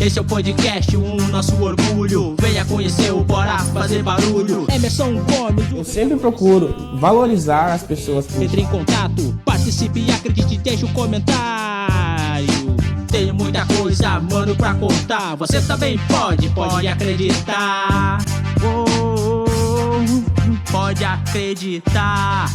Esse é o podcast, nosso orgulho. Venha conhecer o Bora Fazer Barulho. Emerson Gomes. Eu sempre procuro valorizar as pessoas que... Entre em contato, participe e acredite, deixe um comentário. Tem muita coisa, mano, pra contar. Você também pode acreditar. Pode acreditar.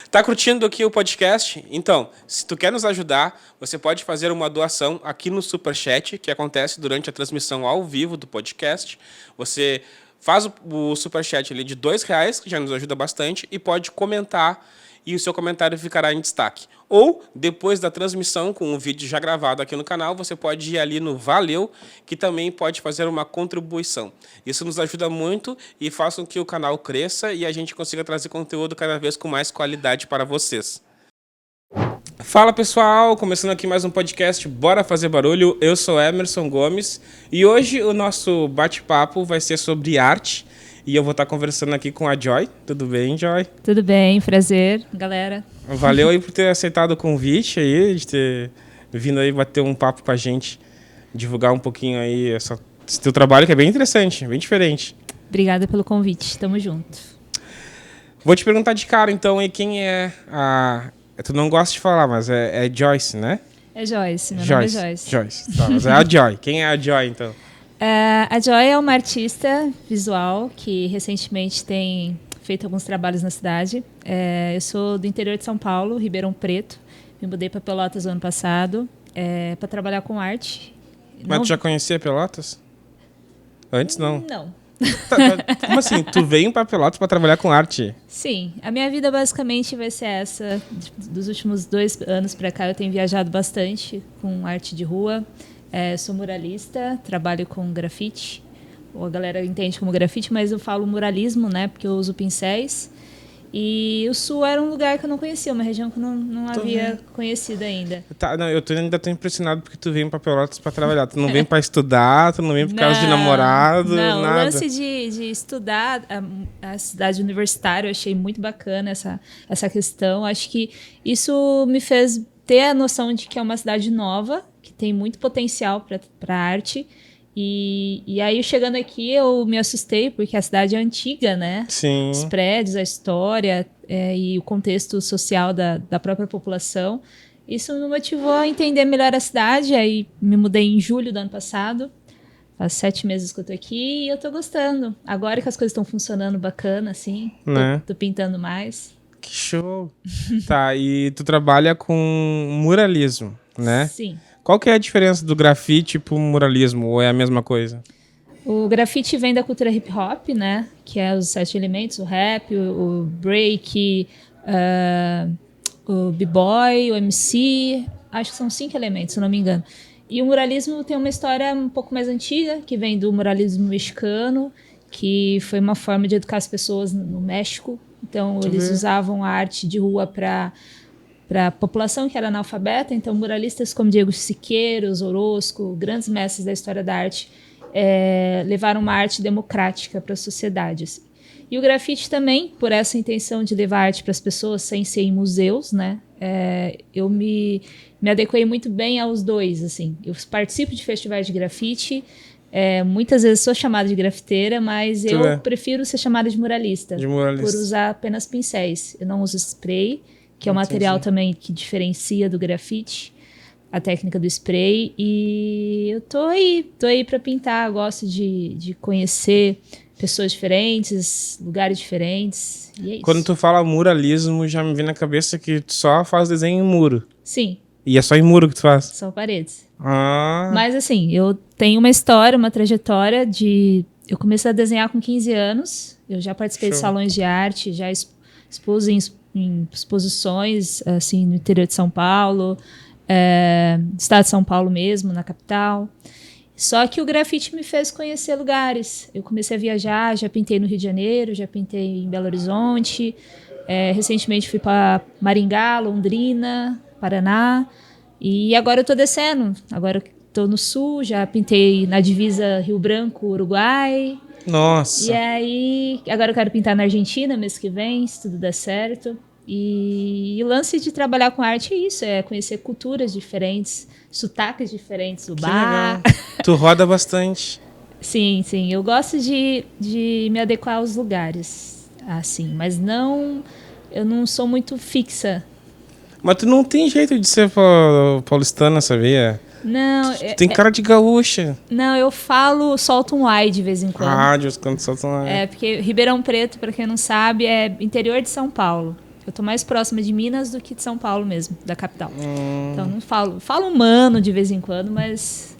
Tá curtindo aqui o podcast? Então, se tu quer nos ajudar, você pode fazer uma doação aqui no Superchat, que acontece durante a transmissão ao vivo do podcast. Você faz o Superchat ali de R$2, que já nos ajuda bastante, e pode comentar, e o seu comentário ficará em destaque. Ou, depois da transmissão, com um vídeo já gravado aqui no canal, você pode ir ali no Valeu, que também pode fazer uma contribuição. Isso nos ajuda muito e faz com que o canal cresça e a gente consiga trazer conteúdo cada vez com mais qualidade para vocês. Fala pessoal, começando aqui mais um podcast Bora Fazer Barulho. Eu sou Emerson Gomes e hoje o nosso bate-papo vai ser sobre arte. E eu vou estar conversando aqui com a Joy. Tudo bem, Joy? Tudo bem, prazer, galera. Valeu aí por ter aceitado o convite aí, de ter vindo aí bater um papo com a gente, divulgar um pouquinho aí esse teu trabalho, que é bem interessante, bem diferente. Obrigada pelo convite, tamo junto. Vou te perguntar de cara, então, aí, quem é a... Tu não gosta de falar, mas é Joyce, né? É Joyce, meu nome é Joyce. Joyce, tá, mas é a Joy. Quem é a Joy, então? A Joy é uma artista visual que recentemente tem feito alguns trabalhos na cidade. Eu sou do interior de São Paulo, Ribeirão Preto. Me mudei para Pelotas no ano passado para trabalhar com arte. Mas tu já conhecia Pelotas? Antes não? Não. Como assim? Tu veio para Pelotas para trabalhar com arte? Sim, a minha vida basicamente vai ser essa. Dos últimos 2 anos para cá eu tenho viajado bastante com arte de rua. Sou muralista, trabalho com grafite. A galera entende como grafite, mas eu falo muralismo, né? Porque eu uso pincéis. E o Sul era um lugar que eu não conhecia, uma região que eu não havia conhecido ainda. Tá, não, ainda tô impressionado porque tu veio pra Pelotas pra trabalhar. Tu não vem pra estudar, tu não vem por causa de namorado, não, nada. O lance de estudar a cidade universitária, eu achei muito bacana essa questão. Acho que isso me fez ter a noção de que é uma cidade nova, que tem muito potencial para arte. E aí, chegando aqui, eu me assustei, porque a cidade é antiga, né? Sim. Os prédios, a história e o contexto social da própria população. Isso me motivou a entender melhor a cidade. Aí, me mudei em julho do ano passado. Faz 7 meses que eu tô aqui e eu tô gostando. Agora que as coisas estão funcionando bacana, assim, né? tô pintando mais. Que show! Tá, e tu trabalha com muralismo, né? Sim. Qual que é a diferença do grafite pro muralismo? Ou é a mesma coisa? O grafite vem da cultura hip hop, né? Que é os 7 elementos, o rap, o break, o b-boy, o MC. Acho que são 5 elementos, se eu não me engano. E o muralismo tem uma história um pouco mais antiga, que vem do muralismo mexicano, que foi uma forma de educar as pessoas no México. Então, eles usavam a arte de rua para a população que era analfabeta. Então, muralistas como Diego Siqueiros, Orozco, grandes mestres da história da arte, levaram uma arte democrática para a sociedade. Assim. E o grafite também, por essa intenção de levar arte para as pessoas sem ser em museus, né? Eu me adequei muito bem aos dois. Assim. Eu participo de festivais de grafite, muitas vezes sou chamada de grafiteira, mas eu prefiro ser chamada de muralista, por usar apenas pincéis. Eu não uso spray, que é um material também que diferencia do grafite, a técnica do spray. E eu tô aí para pintar. Eu gosto de conhecer pessoas diferentes, lugares diferentes. E é isso. Quando tu fala muralismo, já me vem na cabeça que tu só faz desenho em muro. Sim. E é só em muro que tu faz? Só paredes. Ah. Mas assim, eu tenho uma história, uma trajetória de... Eu comecei a desenhar com 15 anos. Eu já participei de salões de arte, já expus em exposições assim, no interior de São Paulo, estado de São Paulo mesmo, na capital. Só que o grafite me fez conhecer lugares. Eu comecei a viajar, já pintei no Rio de Janeiro, já pintei em Belo Horizonte. Recentemente fui para Maringá, Londrina, Paraná. E agora eu tô descendo. Agora eu tô no sul, já pintei na divisa Rio Branco, Uruguai. Nossa. E aí, agora eu quero pintar na Argentina mês que vem, se tudo der certo. E o lance de trabalhar com arte é isso, é conhecer culturas diferentes, sotaques diferentes do Que bar. legal. Tu roda bastante. Sim, eu gosto de me adequar aos lugares, assim, mas eu não sou muito fixa. Mas tu não tem jeito de ser paulistana, sabia? Não, Tu tem cara de gaúcha. não, eu solto um ai de vez em quando. Rádios, quando soltam... Porque Ribeirão Preto, para quem não sabe, é interior de São Paulo. Eu tô mais próxima de Minas do que de São Paulo mesmo, da capital. Então não falo mano de vez em quando, mas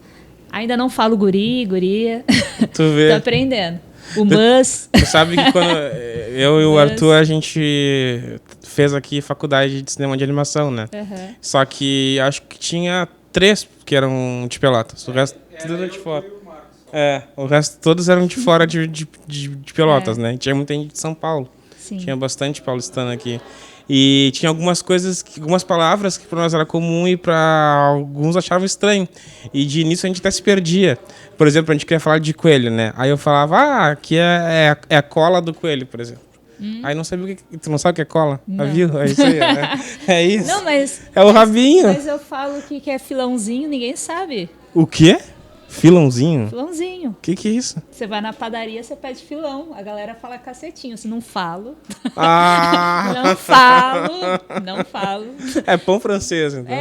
ainda não falo guria. Tu vê. Tô aprendendo. O mas... Tu sabe que quando eu e o Arthur, a gente fez aqui faculdade de cinema de animação, né? Uhum. Só que acho que tinha 3 que eram de Pelotas. O resto tudo era de fora. O resto todos eram de fora de Pelotas, né? E tinha muita gente de São Paulo. Sim. Tinha bastante paulistano aqui. E tinha algumas coisas, algumas palavras que para nós era comum e para alguns achavam estranho. E de início a gente até se perdia. Por exemplo, a gente queria falar de coelho, né? Aí eu falava, aqui é a cola do coelho, por exemplo. Aí não sabia o que... Tu não sabe o que é cola? Não. Viu? É isso aí, né? É isso. Não, mas... É o rabinho. Mas eu falo que é filãozinho, ninguém sabe. O quê? Filãozinho? Filãozinho. O que é isso? Você vai na padaria, você pede filão. A galera fala cacetinho. Se não falo. Ah! Não falo. É pão francês, então.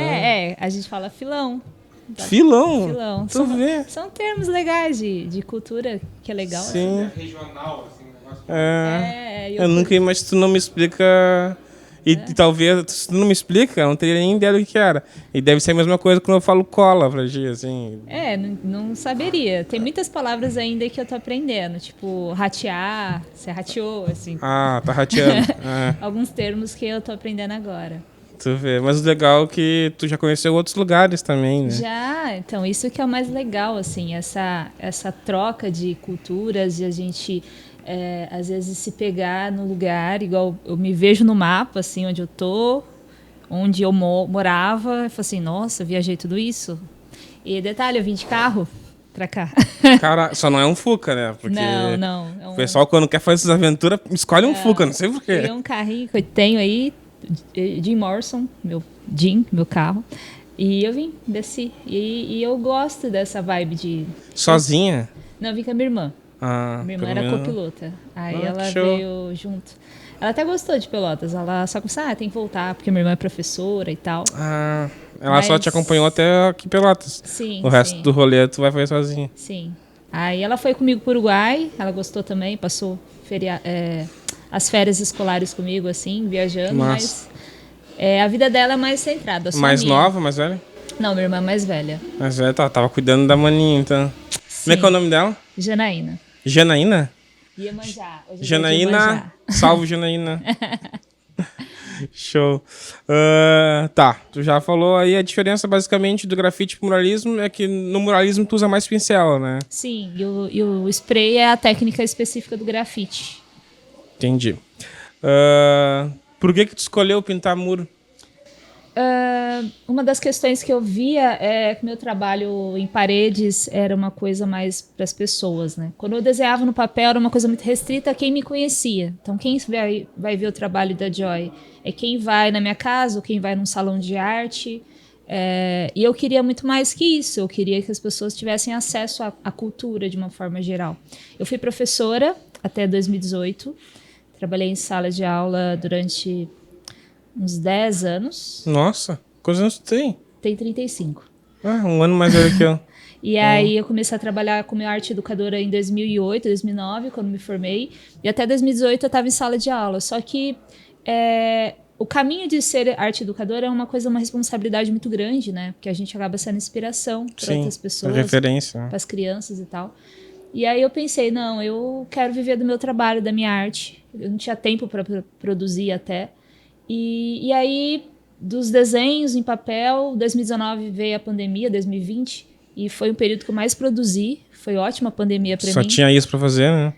A gente fala filão. Filão? Filão. Tu vê. São termos legais de cultura, que é legal. Sim. Regional, assim, um negócio. Eu nunca imagino, se tu não me explica... E talvez, se tu não me explica, eu não teria nem ideia do que era. E deve ser a mesma coisa quando eu falo cola pra ti, assim. Não saberia. Tem muitas palavras ainda que eu tô aprendendo. Tipo, ratear, você rateou, assim. Ah, tá rateando. Alguns termos que eu tô aprendendo agora. Tu vê. Mas o legal é que tu já conheceu outros lugares também, né? Já, então, isso que é o mais legal, assim, essa troca de culturas, de a gente, às vezes, se pegar no lugar, igual eu me vejo no mapa, assim, onde eu tô, onde eu morava, e falo assim, nossa, viajei tudo isso. E detalhe, eu vim de carro pra cá. Cara, só não é um Fuca, né? Porque Não. o pessoal, quando quer fazer essas aventuras, escolhe um Fuca, não sei porquê. Tem um carrinho que eu tenho aí, Jim Morrison, meu carro. E eu desci. E eu gosto dessa vibe de... Sozinha? Não, eu vim com a minha irmã. Minha Minha irmã era copilota. Aí ela show. veio junto. Ela até gostou de Pelotas. Ela só pensou, tem que voltar, porque minha irmã é professora e tal. Ela só te acompanhou até aqui em Pelotas. Sim, O resto do rolê tu vai fazer sozinha. Sim. Aí ela foi comigo pro Uruguai. Ela gostou também, passou as férias escolares comigo, assim, viajando. Massa. Mas a vida dela é mais centrada. Só Mais a minha. nova, mais velha? Não, minha irmã é mais velha. Mais velha, tava cuidando da maninha, então. Como é que é o nome dela? Janaína. Janaína? Iemanjá. Hoje é dia de Janaína, Iemanjá. salve Janaína. Show. Tá, tu já falou aí a diferença basicamente do grafite pro muralismo é que no muralismo tu usa mais pincel, né? Sim, e o spray é a técnica específica do grafite. Entendi. Por que tu escolheu pintar muro? Uma das questões que eu via é que meu trabalho em paredes era uma coisa mais para as pessoas, né? Quando eu desenhava no papel era uma coisa muito restrita a quem me conhecia. Então quem vai ver o trabalho da Joy é quem vai na minha casa ou quem vai num salão de arte. E eu queria muito mais que isso. Eu queria que as pessoas tivessem acesso à cultura de uma forma geral. Eu fui professora até 2018. Trabalhei em sala de aula durante uns 10 anos. Nossa, quantos anos tu tem? Tem 35. Um ano mais velho que eu. E aí eu comecei a trabalhar como arte educadora em 2008, 2009, quando me formei. E até 2018 eu estava em sala de aula. Só que o caminho de ser arte educadora é uma responsabilidade muito grande, né? Porque a gente acaba sendo inspiração para outras pessoas. Referência. Para as crianças e tal. E aí eu pensei, não, eu quero viver do meu trabalho, da minha arte. Eu não tinha tempo para produzir até. E aí, dos desenhos em papel, 2019 veio a pandemia, 2020, e foi um período que eu mais produzi. Foi ótima a pandemia para mim. Só tinha isso para fazer, né?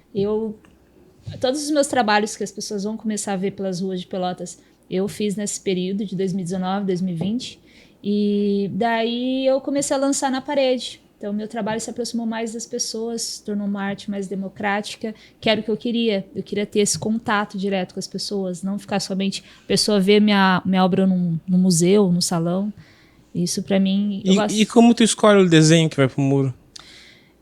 Todos os meus trabalhos que as pessoas vão começar a ver pelas ruas de Pelotas, eu fiz nesse período de 2019, 2020. E daí eu comecei a lançar na parede. Então, meu trabalho se aproximou mais das pessoas, se tornou uma arte mais democrática, que era o que eu queria. Eu queria ter esse contato direto com as pessoas, não ficar somente a pessoa ver minha obra num museu, no salão. Isso, para mim... E como tu escolhe o desenho que vai pro muro?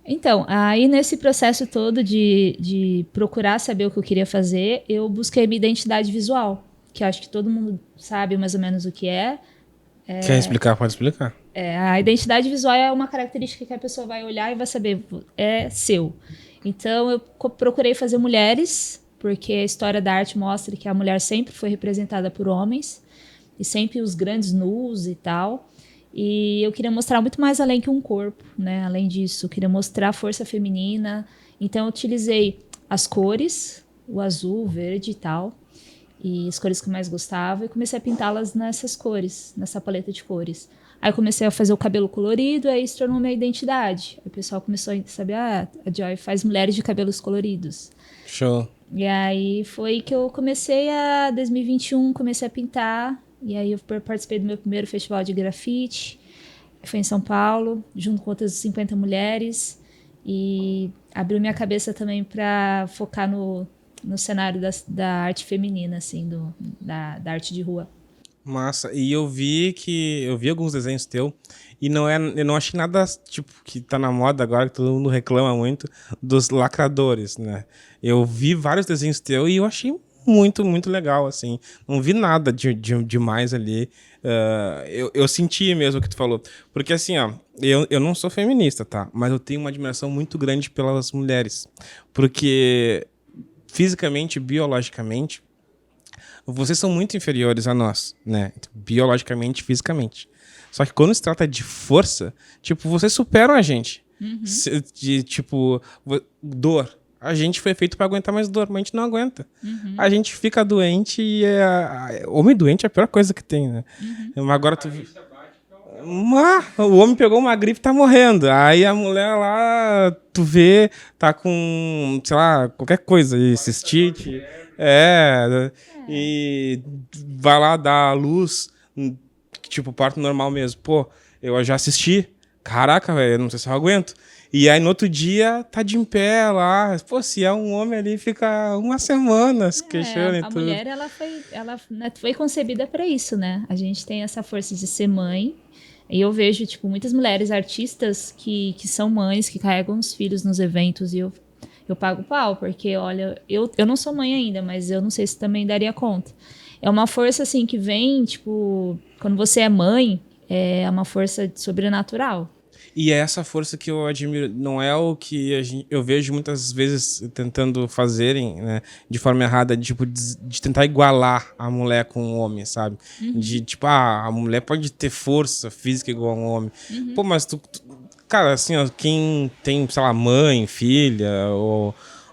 Então, aí nesse processo todo de procurar saber o que eu queria fazer, eu busquei minha identidade visual, que eu acho que todo mundo sabe mais ou menos o que é. Quer explicar? Pode explicar. A identidade visual é uma característica que a pessoa vai olhar e vai saber, é seu. Então, eu procurei fazer mulheres, porque a história da arte mostra que a mulher sempre foi representada por homens, e sempre os grandes nus e tal. E eu queria mostrar muito mais além que um corpo, né? Além disso, eu queria mostrar a força feminina. Então, eu utilizei as cores, o azul, o verde e tal, e as cores que eu mais gostava, e comecei a pintá-las nessas cores, nessa paleta de cores. Aí eu comecei a fazer o cabelo colorido, aí se tornou minha identidade. Aí o pessoal começou a saber, a Joy faz mulheres de cabelos coloridos. Show. E aí foi que eu comecei 2021, comecei a pintar, e aí eu participei do meu primeiro festival de grafite, foi em São Paulo, junto com outras 50 mulheres, e abriu minha cabeça também para focar no cenário da arte feminina, assim, da arte de rua. Massa. E eu vi alguns desenhos teus e eu não achei nada, tipo, que tá na moda agora, que todo mundo reclama muito, dos lacradores, né? Eu vi vários desenhos teus e eu achei muito, muito legal, assim. Não vi nada demais ali. Eu senti mesmo o que tu falou. Porque, assim, ó, eu não sou feminista, tá? Mas eu tenho uma admiração muito grande pelas mulheres. Porque fisicamente, biologicamente, vocês são muito inferiores a nós, né? Biologicamente, fisicamente. Só que quando se trata de força, tipo, vocês superam a gente. Tipo, dor. A gente foi feito para aguentar mais dor, mas a gente não aguenta. A gente fica doente e homem doente é a pior coisa que tem, né? Mas agora tu... o homem pegou uma gripe e tá morrendo. Aí a mulher lá, tu vê, tá com, sei lá, qualquer coisa, cistite. E vai lá dar a luz, tipo, parto normal mesmo. Pô, eu já assisti. Caraca, velho, eu não sei se eu aguento. E aí no outro dia tá de em pé lá. Pô, se é um homem ali, fica uma semana se queixando e tudo. A mulher, ela foi concebida para isso, né? A gente tem essa força de ser mãe. E eu vejo, tipo, muitas mulheres artistas que são mães, que carregam os filhos nos eventos, e eu pago pau, porque, olha, eu não sou mãe ainda, mas eu não sei se também daria conta. É uma força, assim, que vem, tipo, quando você é mãe, é uma força sobrenatural. E é essa força que eu admiro, não é o que eu vejo muitas vezes tentando fazerem, né, de forma errada, tipo, de tentar igualar a mulher com o homem, sabe? De, tipo, a mulher pode ter força física igual a um homem. Pô, mas cara, assim, ó, quem tem, sei lá, mãe, filha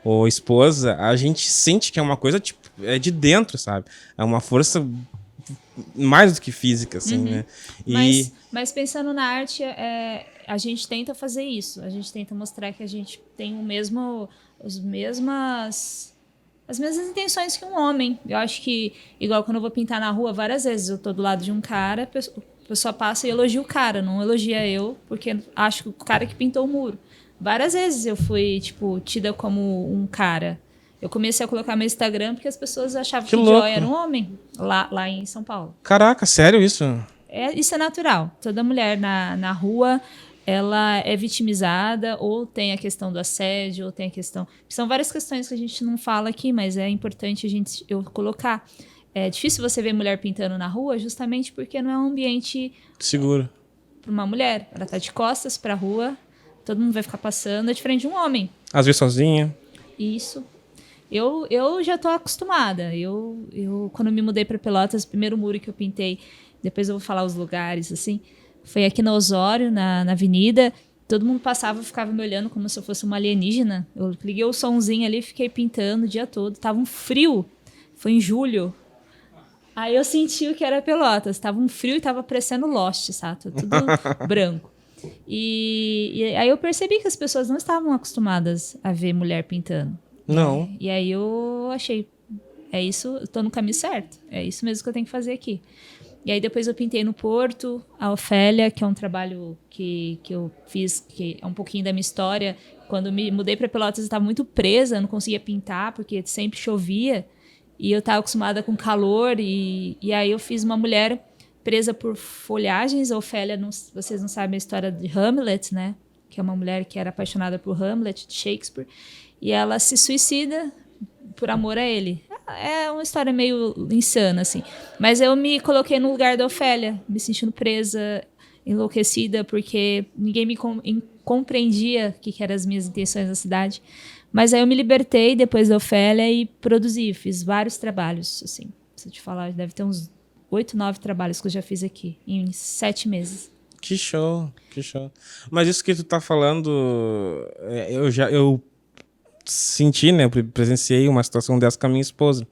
ou esposa, a gente sente que é uma coisa, tipo, é de dentro, sabe? É uma força mais do que física, assim, né? Mas pensando na arte, a gente tenta fazer isso. A gente tenta mostrar que a gente tem as mesmas intenções que um homem. Eu acho que, igual quando eu vou pintar na rua, várias vezes eu tô do lado de um cara, a pessoa passa e elogia o cara, não elogia eu, porque acho que o cara que pintou o muro. Várias vezes eu fui, tipo, tida como um cara. Eu comecei a colocar meu Instagram porque as pessoas achavam que o Joy era um homem, lá em São Paulo. Caraca, sério isso? Isso é natural. Toda mulher na rua, ela é vitimizada, ou tem a questão do assédio, ou tem a questão... São várias questões que a gente não fala aqui, mas é importante eu colocar. É difícil você ver mulher pintando na rua, justamente porque não é um ambiente... seguro. Para uma mulher. Ela tá de costas para a rua, todo mundo vai ficar passando, é diferente de um homem. Às vezes sozinha. Isso. Eu já tô acostumada. Eu quando me mudei para Pelotas, o primeiro muro que eu pintei, depois eu vou falar os lugares, assim, foi aqui no Osório, na avenida. Todo mundo passava e ficava me olhando como se eu fosse uma alienígena. Eu liguei o somzinho ali e fiquei pintando o dia todo. Tava um frio. Foi em julho. Aí eu senti o que era Pelotas. Tava um frio e tava parecendo Lost, sabe? Tudo branco. E aí eu percebi que as pessoas não estavam acostumadas a ver mulher pintando. Não. E aí eu achei, é isso, eu tô no caminho certo. É isso mesmo que eu tenho que fazer aqui. E aí depois eu pintei no Porto, a Ofélia, que é um trabalho que eu fiz, que é um pouquinho da minha história. Quando me mudei para Pelotas, eu estava muito presa, eu não conseguia pintar, porque sempre chovia. E eu estava acostumada com calor, e aí eu fiz uma mulher presa por folhagens. A Ofélia, vocês não sabem a história de Hamlet, né? Que é uma mulher que era apaixonada por Hamlet, de Shakespeare. E ela se suicida por amor a ele. É uma história meio insana, assim. Mas eu me coloquei no lugar da Ofélia, me sentindo presa, enlouquecida, porque ninguém me compreendia o que eram as minhas intenções na cidade. Mas aí eu me libertei depois da Ofélia e produzi, fiz vários trabalhos, assim. Se eu te falar, deve ter uns 8, 9 trabalhos que eu já fiz aqui, em 7 meses. Que show, que show. Mas isso que tu tá falando, eu senti, né, presenciei uma situação dessa com a minha esposa,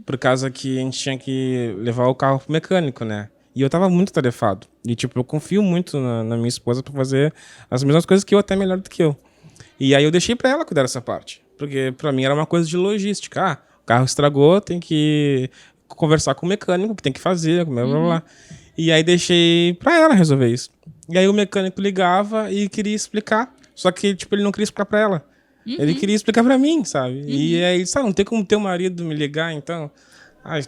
por causa que a gente tinha que levar o carro pro mecânico, né, e eu tava muito tarefado, e tipo, eu confio muito na minha esposa pra fazer as mesmas coisas que eu, até melhor do que eu, e aí eu deixei pra ela cuidar dessa parte, porque pra mim era uma coisa de logística, o carro estragou, tem que conversar com o mecânico, que tem que fazer, blá, blá, blá. E aí deixei pra ela resolver isso. E aí o mecânico ligava e queria explicar, só que tipo, ele não queria explicar pra ela. Ele queria explicar pra mim, sabe? E aí, sabe, não tem como teu marido me ligar, então... Ai,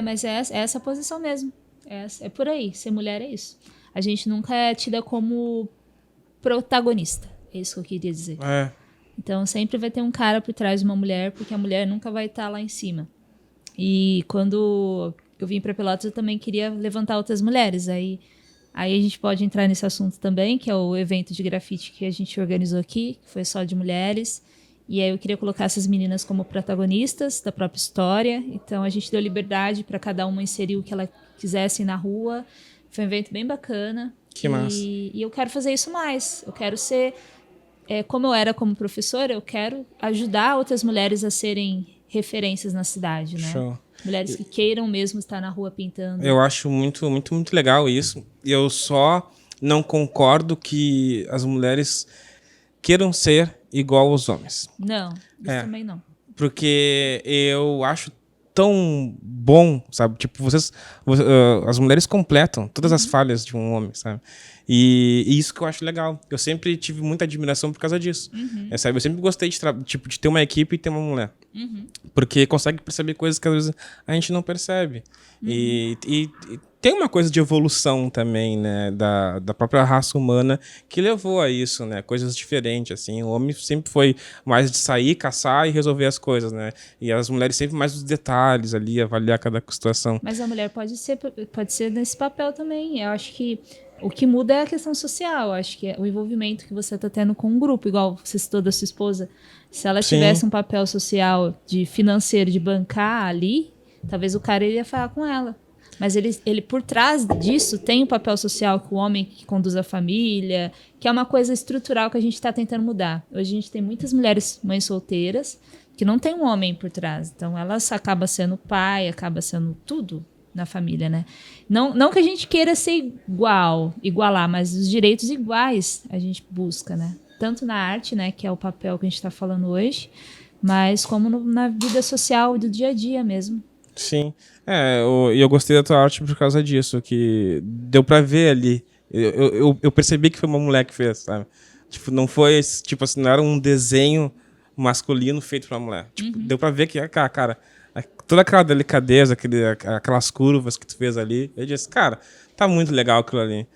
Mas é essa a posição mesmo. É por aí. Ser mulher é isso. A gente nunca é tida como protagonista. É isso que eu queria dizer. é. Então sempre vai ter um cara por trás de uma mulher, porque a mulher nunca vai estar lá em cima. E quando eu vim para Pelotas, eu também queria levantar outras mulheres. Aí a gente pode entrar nesse assunto também, que é o evento de grafite que a gente organizou aqui, que foi só de mulheres. E aí eu queria colocar essas meninas como protagonistas da própria história. Então a gente deu liberdade para cada uma inserir o que ela quisesse na rua. Foi um evento bem bacana. Que massa. E eu quero fazer isso mais. Eu quero ser... como eu era como professora, eu quero ajudar outras mulheres a serem referências na cidade, né? Show. Mulheres que queiram mesmo estar na rua pintando. Eu acho muito, muito, muito legal isso. Eu só não concordo que as mulheres queiram ser igual aos homens. Não, isso também não. Porque eu acho tão bom, sabe? Tipo, as mulheres completam todas as falhas de um homem, sabe? E isso que eu acho legal. Eu sempre tive muita admiração por causa disso. Sabe? Eu sempre gostei de ter uma equipe e ter uma mulher. Porque consegue perceber coisas que às vezes a gente não percebe. E tem uma coisa de evolução também, né, da própria raça humana que levou a isso, né, coisas diferentes, assim. O homem sempre foi mais de sair, caçar e resolver as coisas, né, e as mulheres sempre mais os detalhes ali, avaliar cada situação. Mas a mulher pode ser nesse papel também. Eu acho que o que muda é a questão social. Eu acho que é o envolvimento que você está tendo com um grupo, igual você citou da sua esposa. Se ela tivesse um papel social, de financeiro, de bancar ali, talvez o cara iria falar com ela. Mas ele por trás disso tem o papel social, que o homem que conduz a família, que é uma coisa estrutural que a gente está tentando mudar. Hoje a gente tem muitas mulheres mães solteiras que não tem um homem por trás. Então elas acabam sendo pai, acaba sendo tudo na família, né? Não que a gente queira ser igualar, mas os direitos iguais a gente busca, né? Tanto na arte, né, que é o papel que a gente está falando hoje, mas como na vida social do dia a dia mesmo. Sim. Eu gostei da tua arte por causa disso, que deu pra ver ali. Eu percebi que foi uma mulher que fez, sabe? Tipo, não foi, tipo assim, não era um desenho masculino feito pra mulher. Tipo, deu pra ver que, cara, toda aquela delicadeza, aquelas curvas que tu fez ali, eu disse, cara, tá muito legal aquilo ali.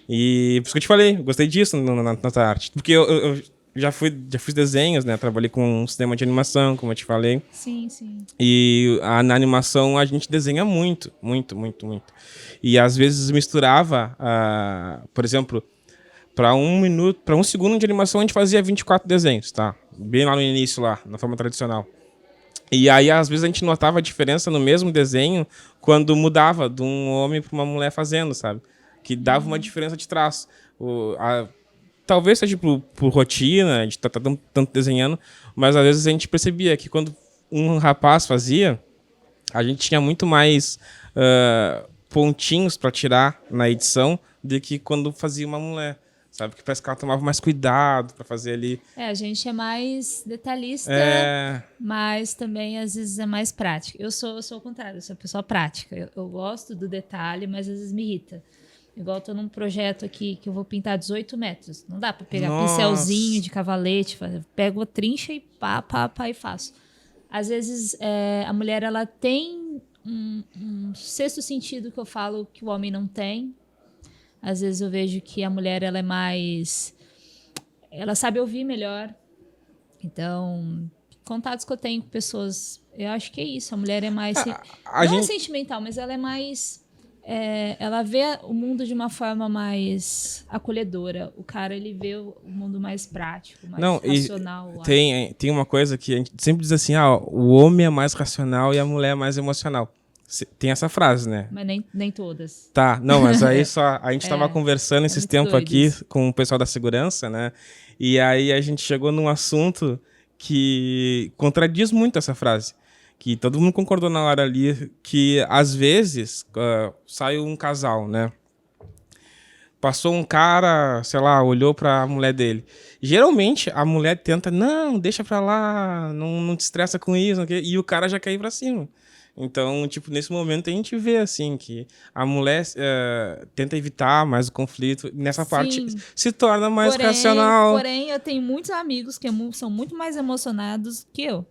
E por isso que eu te falei, eu gostei disso na tua arte. Porque eu já fiz desenhos, né? Trabalhei com um sistema de animação, como eu te falei. Sim, sim. E na animação a gente desenha muito, muito, muito, muito. E às vezes misturava, por exemplo, para um segundo de animação a gente fazia 24 desenhos, tá? Bem lá no início, lá, na forma tradicional. E aí, às vezes, a gente notava a diferença no mesmo desenho quando mudava de um homem para uma mulher fazendo, sabe? Que dava uma diferença de traço. Talvez seja por rotina, de estar tanto desenhando, mas às vezes a gente percebia que quando um rapaz fazia, a gente tinha muito mais pontinhos para tirar na edição do que quando fazia uma mulher. sabe? Que parece que ela tomava mais cuidado para fazer ali. A gente é mais detalhista, mas também às vezes é mais prática. Eu sou o contrário, eu sou uma pessoa prática. Eu gosto do detalhe, mas às vezes me irrita. Igual eu tô num projeto aqui que eu vou pintar 18 metros. Não dá para pegar pincelzinho de cavalete, pego a trincha e pá, e faço. Às vezes a mulher ela tem um sexto sentido que eu falo que o homem não tem. Às vezes eu vejo que a mulher ela é mais... Ela sabe ouvir melhor. Então, contatos que eu tenho com pessoas... Eu acho que é isso. A mulher é mais... não é sentimental, mas ela é mais... ela vê o mundo de uma forma mais acolhedora. O cara, ele vê o mundo mais prático, mais racional. Tem uma coisa que a gente sempre diz assim, o homem é mais racional e a mulher é mais emocional. Tem essa frase, né? Mas nem todas. Tá, não, mas aí só... A gente estava conversando esses tempos aqui com o pessoal da segurança, né? E aí a gente chegou num assunto que contradiz muito essa frase. Que todo mundo concordou na hora ali, que às vezes sai um casal, né? Passou um cara, sei lá, olhou pra mulher dele. Geralmente a mulher tenta, não, deixa pra lá, não te estressa com isso, e o cara já cai pra cima. Então, tipo, nesse momento a gente vê, assim, que a mulher tenta evitar mais o conflito. Nessa parte se torna mais racional. Porém, eu tenho muitos amigos que são muito mais emocionados que eu.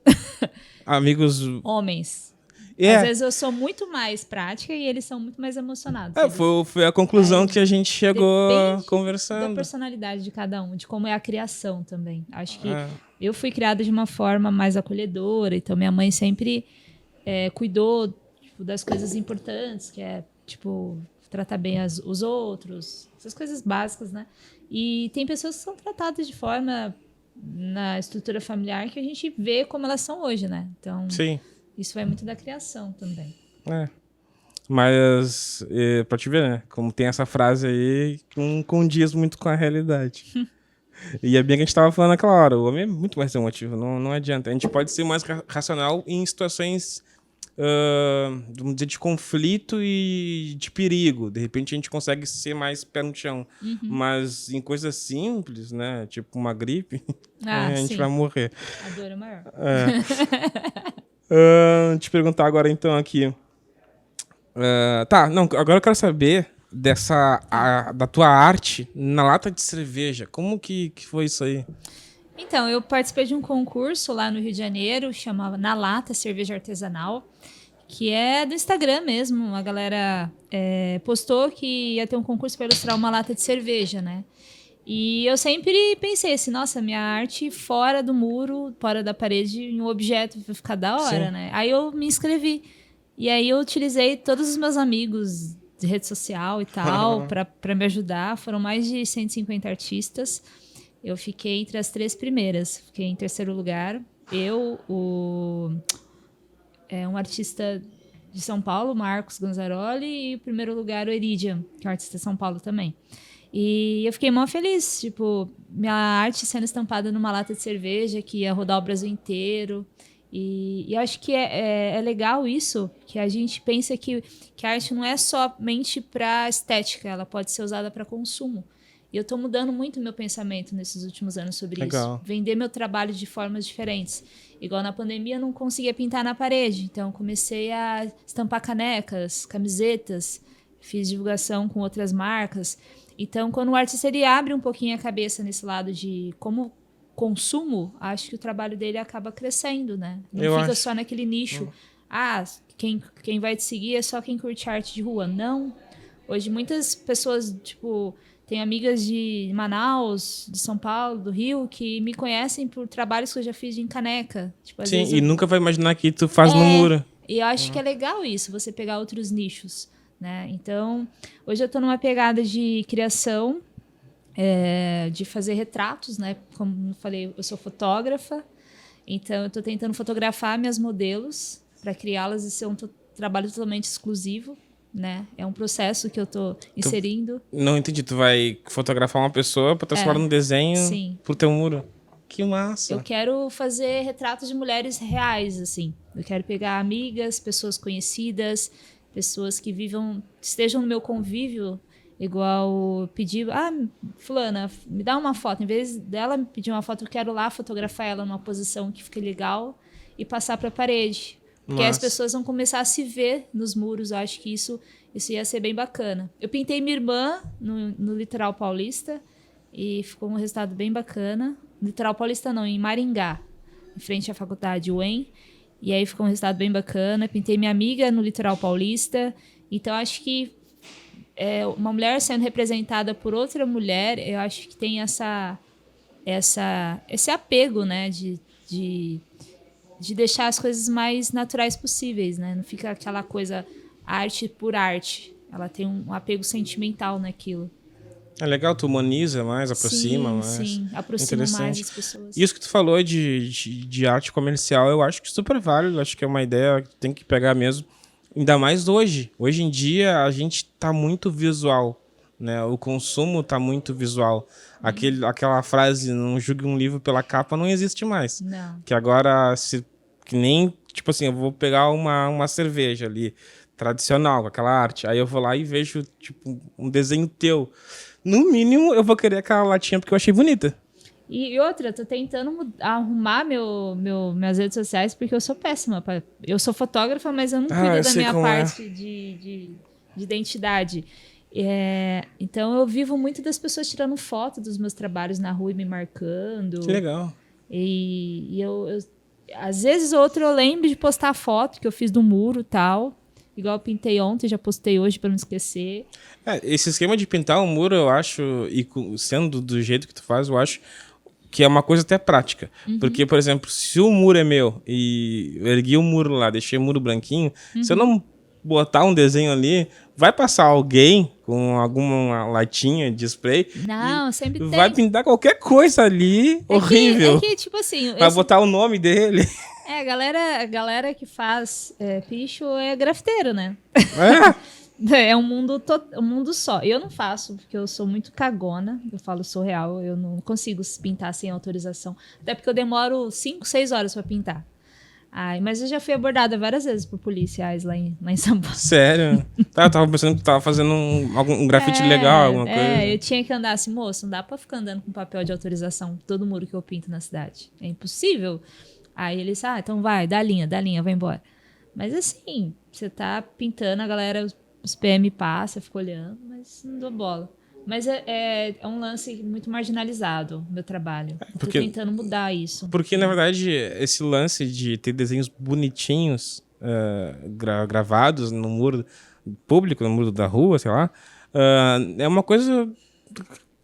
Amigos... Homens. Às vezes eu sou muito mais prática e eles são muito mais emocionados. Foi a conclusão que a gente chegou conversando. Da personalidade de cada um, de como é a criação também. Acho que eu fui criada de uma forma mais acolhedora, então minha mãe sempre... cuidou das coisas importantes, que é, tratar bem os outros, essas coisas básicas, né? E tem pessoas que são tratadas de forma, na estrutura familiar, que a gente vê como elas são hoje, né? Então, isso vai muito da criação também. Mas, pra te ver, né? Como tem essa frase aí, que condiz muito com a realidade. E é bem que a gente estava falando naquela hora, o homem é muito mais emotivo, não adianta. A gente pode ser mais racional em situações, vamos dizer, de conflito e de perigo. De repente a gente consegue ser mais pé no chão. Mas em coisas simples, né? Tipo uma gripe, a gente vai morrer. A dor é maior. Te perguntar agora então aqui. Agora eu quero saber da tua arte na lata de cerveja. Como que foi isso aí? Então, eu participei de um concurso lá no Rio de Janeiro, chamava Na Lata Cerveja Artesanal, que é do Instagram mesmo. A galera postou que ia ter um concurso para ilustrar uma lata de cerveja, né? E eu sempre pensei assim, nossa, minha arte fora do muro, fora da parede, em um objeto, vai ficar da hora, né? Aí eu me inscrevi. E aí eu utilizei todos os meus amigos de rede social e tal, para me ajudar. Foram mais de 150 artistas. Eu fiquei entre as 3 primeiras. Fiquei em terceiro lugar. Um artista de São Paulo, Marcos Ganzaroli, e em primeiro lugar o Eridian, que é um artista de São Paulo também. E eu fiquei mó feliz, minha arte sendo estampada numa lata de cerveja que ia rodar o Brasil inteiro. E eu acho que é legal isso, que a gente pensa que a arte não é somente para estética, ela pode ser usada para consumo. E eu estou mudando muito o meu pensamento nesses últimos anos sobre isso. Vender meu trabalho de formas diferentes. Igual na pandemia, eu não conseguia pintar na parede, então comecei a estampar canecas, camisetas, fiz divulgação com outras marcas. Então, quando o artista ele abre um pouquinho a cabeça nesse lado de como consumo, acho que o trabalho dele acaba crescendo, né? Não fica só naquele nicho. Quem vai te seguir é só quem curte arte de rua. Não. Hoje, muitas pessoas, tem amigas de Manaus, de São Paulo, do Rio, que me conhecem por trabalhos que eu já fiz em caneca. Sim, e nunca vai imaginar que tu faz no muro. E eu acho que é legal isso, você pegar outros nichos, né? Então, hoje eu tô numa pegada de criação, de fazer retratos, né? Como eu falei, eu sou fotógrafa, então eu estou tentando fotografar minhas modelos para criá-las e ser um trabalho totalmente exclusivo, né? É um processo que eu estou inserindo. Não entendi, tu vai fotografar uma pessoa para transformar num desenho pro teu muro? Que massa! Eu quero fazer retratos de mulheres reais, assim. Eu quero pegar amigas, pessoas conhecidas, pessoas que estejam no meu convívio. Igual pedir, fulana, me dá uma foto. Em vez dela me pedir uma foto, eu quero lá fotografar ela numa posição que fique legal e passar para a parede. Porque as pessoas vão começar a se ver nos muros. Eu acho que isso ia ser bem bacana. Eu pintei minha irmã no Litoral Paulista e ficou um resultado bem bacana. Litoral Paulista não, em Maringá, em frente à faculdade UEM. E aí ficou um resultado bem bacana. Pintei minha amiga no Litoral Paulista. Então, acho que uma mulher sendo representada por outra mulher, eu acho que tem esse apego, né? De deixar as coisas mais naturais possíveis, né? Não fica aquela coisa arte por arte. Ela tem um apego sentimental naquilo. É legal, tu humaniza mais, aproxima mais. Sim, aproxima mais as pessoas. Isso que tu falou de arte comercial, eu acho que super válido, acho que é uma ideia que tem que pegar mesmo. Ainda mais hoje. Hoje em dia, a gente tá muito visual, né? O consumo tá muito visual. Aquela frase, não julgue um livro pela capa, não existe mais. Não. Que agora, que nem, tipo assim, eu vou pegar uma cerveja ali, tradicional, com aquela arte. Aí eu vou lá e vejo, tipo, um desenho teu. No mínimo, eu vou querer aquela latinha porque eu achei bonita. E outra, tô tentando arrumar minhas redes sociais porque eu sou péssima. Eu sou fotógrafa, mas eu não cuido da minha parte de identidade. Então, eu vivo muito das pessoas tirando foto dos meus trabalhos na rua e me marcando. Que legal. E eu às vezes outra eu lembro de postar foto que eu fiz do muro e tal. Igual eu pintei ontem, já postei hoje para não esquecer. Esse esquema de pintar um muro, eu acho, e sendo do jeito que tu faz, eu acho que é uma coisa até prática. Porque, por exemplo, se o muro é meu e eu ergui o muro lá, deixei o muro branquinho, se eu não botar um desenho ali, vai passar alguém com alguma latinha de spray. Não, sempre tem. Vai pintar qualquer coisa ali horrível. Que, tipo assim... Vai botar o nome dele. A galera que faz picho é grafiteiro, né? É um mundo só. Eu não faço, porque eu sou muito cagona. Eu falo surreal. Eu não consigo pintar sem autorização. Até porque eu demoro 5, 6 horas pra pintar. Mas eu já fui abordada várias vezes por policiais lá em São Paulo. Sério? Eu tava pensando que tu tava fazendo um grafite legal, alguma coisa. Eu tinha que andar assim, moço, não dá pra ficar andando com papel de autorização todo muro que eu pinto na cidade. É impossível. Aí eles, então vai, dá linha, vai embora. Mas assim, você tá pintando, a galera, os PM passa, fica olhando, mas não dou bola. Mas é um lance muito marginalizado, meu trabalho. Tô tentando mudar isso. Porque, na verdade, esse lance de ter desenhos bonitinhos, gravados no muro público, no muro da rua, sei lá, é uma coisa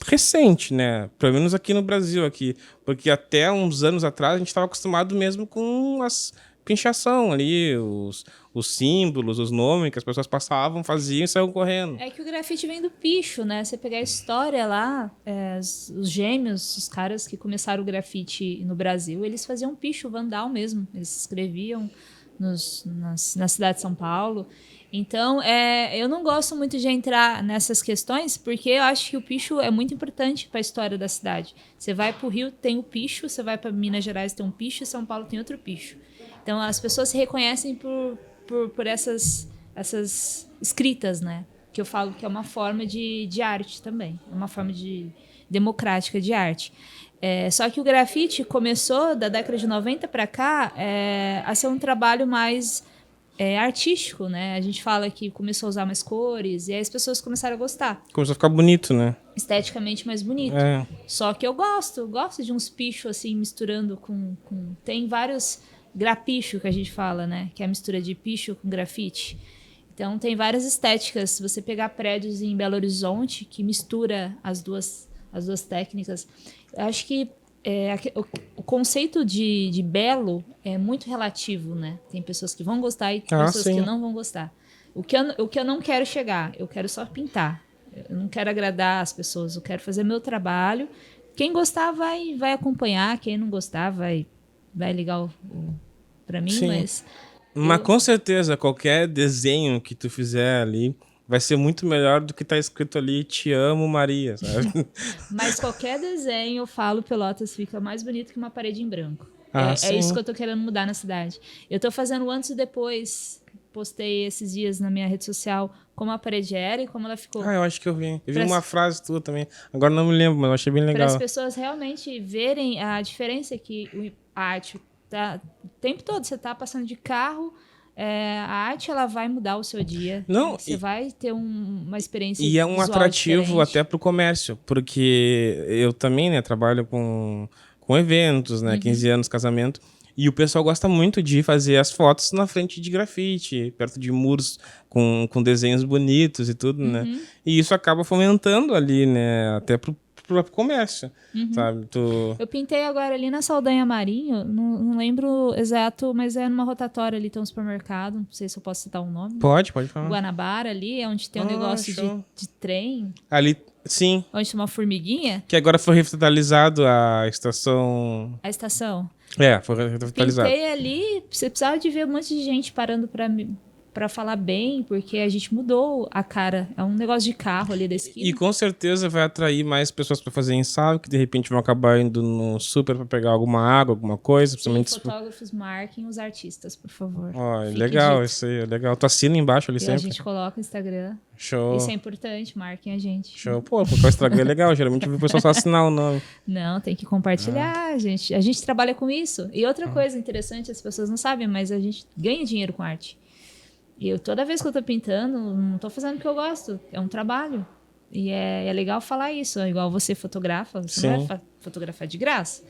recente, né? Pelo menos aqui no Brasil, porque até uns anos atrás a gente estava acostumado mesmo com as pinchação ali, os símbolos, os nomes que as pessoas passavam, faziam e saíam correndo. É que o grafite vem do picho, né? Você pegar a história lá, os gêmeos, os caras que começaram o grafite no Brasil, eles faziam picho vandal mesmo. Eles escreviam na cidade de São Paulo. Então, eu não gosto muito de entrar nessas questões, porque eu acho que o picho é muito importante para a história da cidade. Você vai para o Rio, tem o picho, você vai para Minas Gerais, tem um picho, São Paulo tem outro picho. Então, as pessoas se reconhecem por essas escritas, né? Que eu falo que é uma forma de arte também, é uma forma democrática de arte. Só que o grafite começou, da década de 90 para cá, a ser um trabalho mais artístico, né? A gente fala que começou a usar mais cores, e aí as pessoas começaram a gostar. Começou a ficar bonito, né? Esteticamente mais bonito. Só que eu gosto de uns pichos assim, misturando com... Tem vários grapicho que a gente fala, né? Que é a mistura de picho com grafite. Então tem várias estéticas. Se você pegar prédios em Belo Horizonte, que mistura as duas técnicas, eu acho que o conceito de belo é muito relativo, né? Tem pessoas que vão gostar e pessoas que não vão gostar. O que eu não quero chegar, eu quero só pintar. Eu não quero agradar as pessoas, eu quero fazer meu trabalho. Quem gostar vai acompanhar, quem não gostar vai ligar pra mim, mas com certeza, qualquer desenho que tu fizer ali vai ser muito melhor do que tá escrito ali, te amo, Maria, sabe? Mas qualquer desenho, eu falo, Pelotas fica mais bonito que uma parede em branco. É isso que eu tô querendo mudar na cidade. Eu tô fazendo antes e depois, postei esses dias na minha rede social, como a parede era e como ela ficou. Eu acho que eu vi. Eu vi Pra- uma frase tua também. Agora não me lembro, mas eu achei bem Para legal. as pessoas realmente verem a diferença que a arte tá o tempo todo. Você tá passando de carro, a arte ela vai mudar o seu dia. Não, Você vai ter uma experiência E é um visual atrativo diferente. até para o comércio, porque eu também, né, trabalho com eventos, né, 15 anos, casamento, e o pessoal gosta muito de fazer as fotos na frente de grafite, perto de muros com desenhos bonitos e tudo, né? E isso acaba fomentando ali, né, até pro próprio comércio, sabe? Eu pintei agora ali na Saldanha Marinho, não lembro exato, mas é numa rotatória ali, tem um supermercado, não sei se eu posso citar o nome. Pode falar. Guanabara ali, é onde tem um negócio show. de trem, Ali, sim, onde tem uma formiguinha, que agora foi revitalizado a estação... a estação. Foi revitalizado. Pintei ali, você precisava de ver um monte de gente parando pra falar bem, porque a gente mudou a cara. É um negócio de carro ali da esquina. E com certeza vai atrair mais pessoas para fazer ensaio, que de repente vão acabar indo no super para pegar alguma água, alguma coisa. Sim, Principalmente fotógrafos marquem os artistas, por favor. Fique Fique legal, dito. isso aí, é legal. Tu assina embaixo ali E a sempre. gente coloca no Instagram. Show. Isso é importante, marquem a gente. Show. Pô, porque o Instagram é legal. Geralmente o pessoal só assinar o nome. Não, tem que compartilhar, gente. A gente trabalha com isso. E outra coisa interessante, as pessoas não sabem, mas a gente ganha dinheiro com arte. E toda vez que eu tô pintando, não tô fazendo o que eu gosto. É um trabalho. E é legal falar isso. Igual você fotografa, você Sim. não vai fotografar de graça.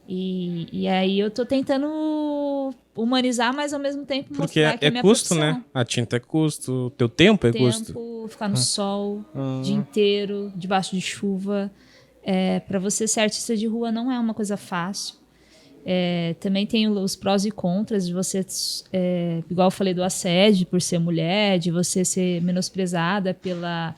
E aí eu tô tentando humanizar, mas ao mesmo tempo Porque mostrar que é minha custo, profissão. né? A tinta é custo, teu tempo é custo. Ficar no sol o dia inteiro, debaixo de chuva. Para você ser artista de rua não é uma coisa fácil. Também tem os prós e contras de você, igual eu falei do assédio por ser mulher, de você ser menosprezada pela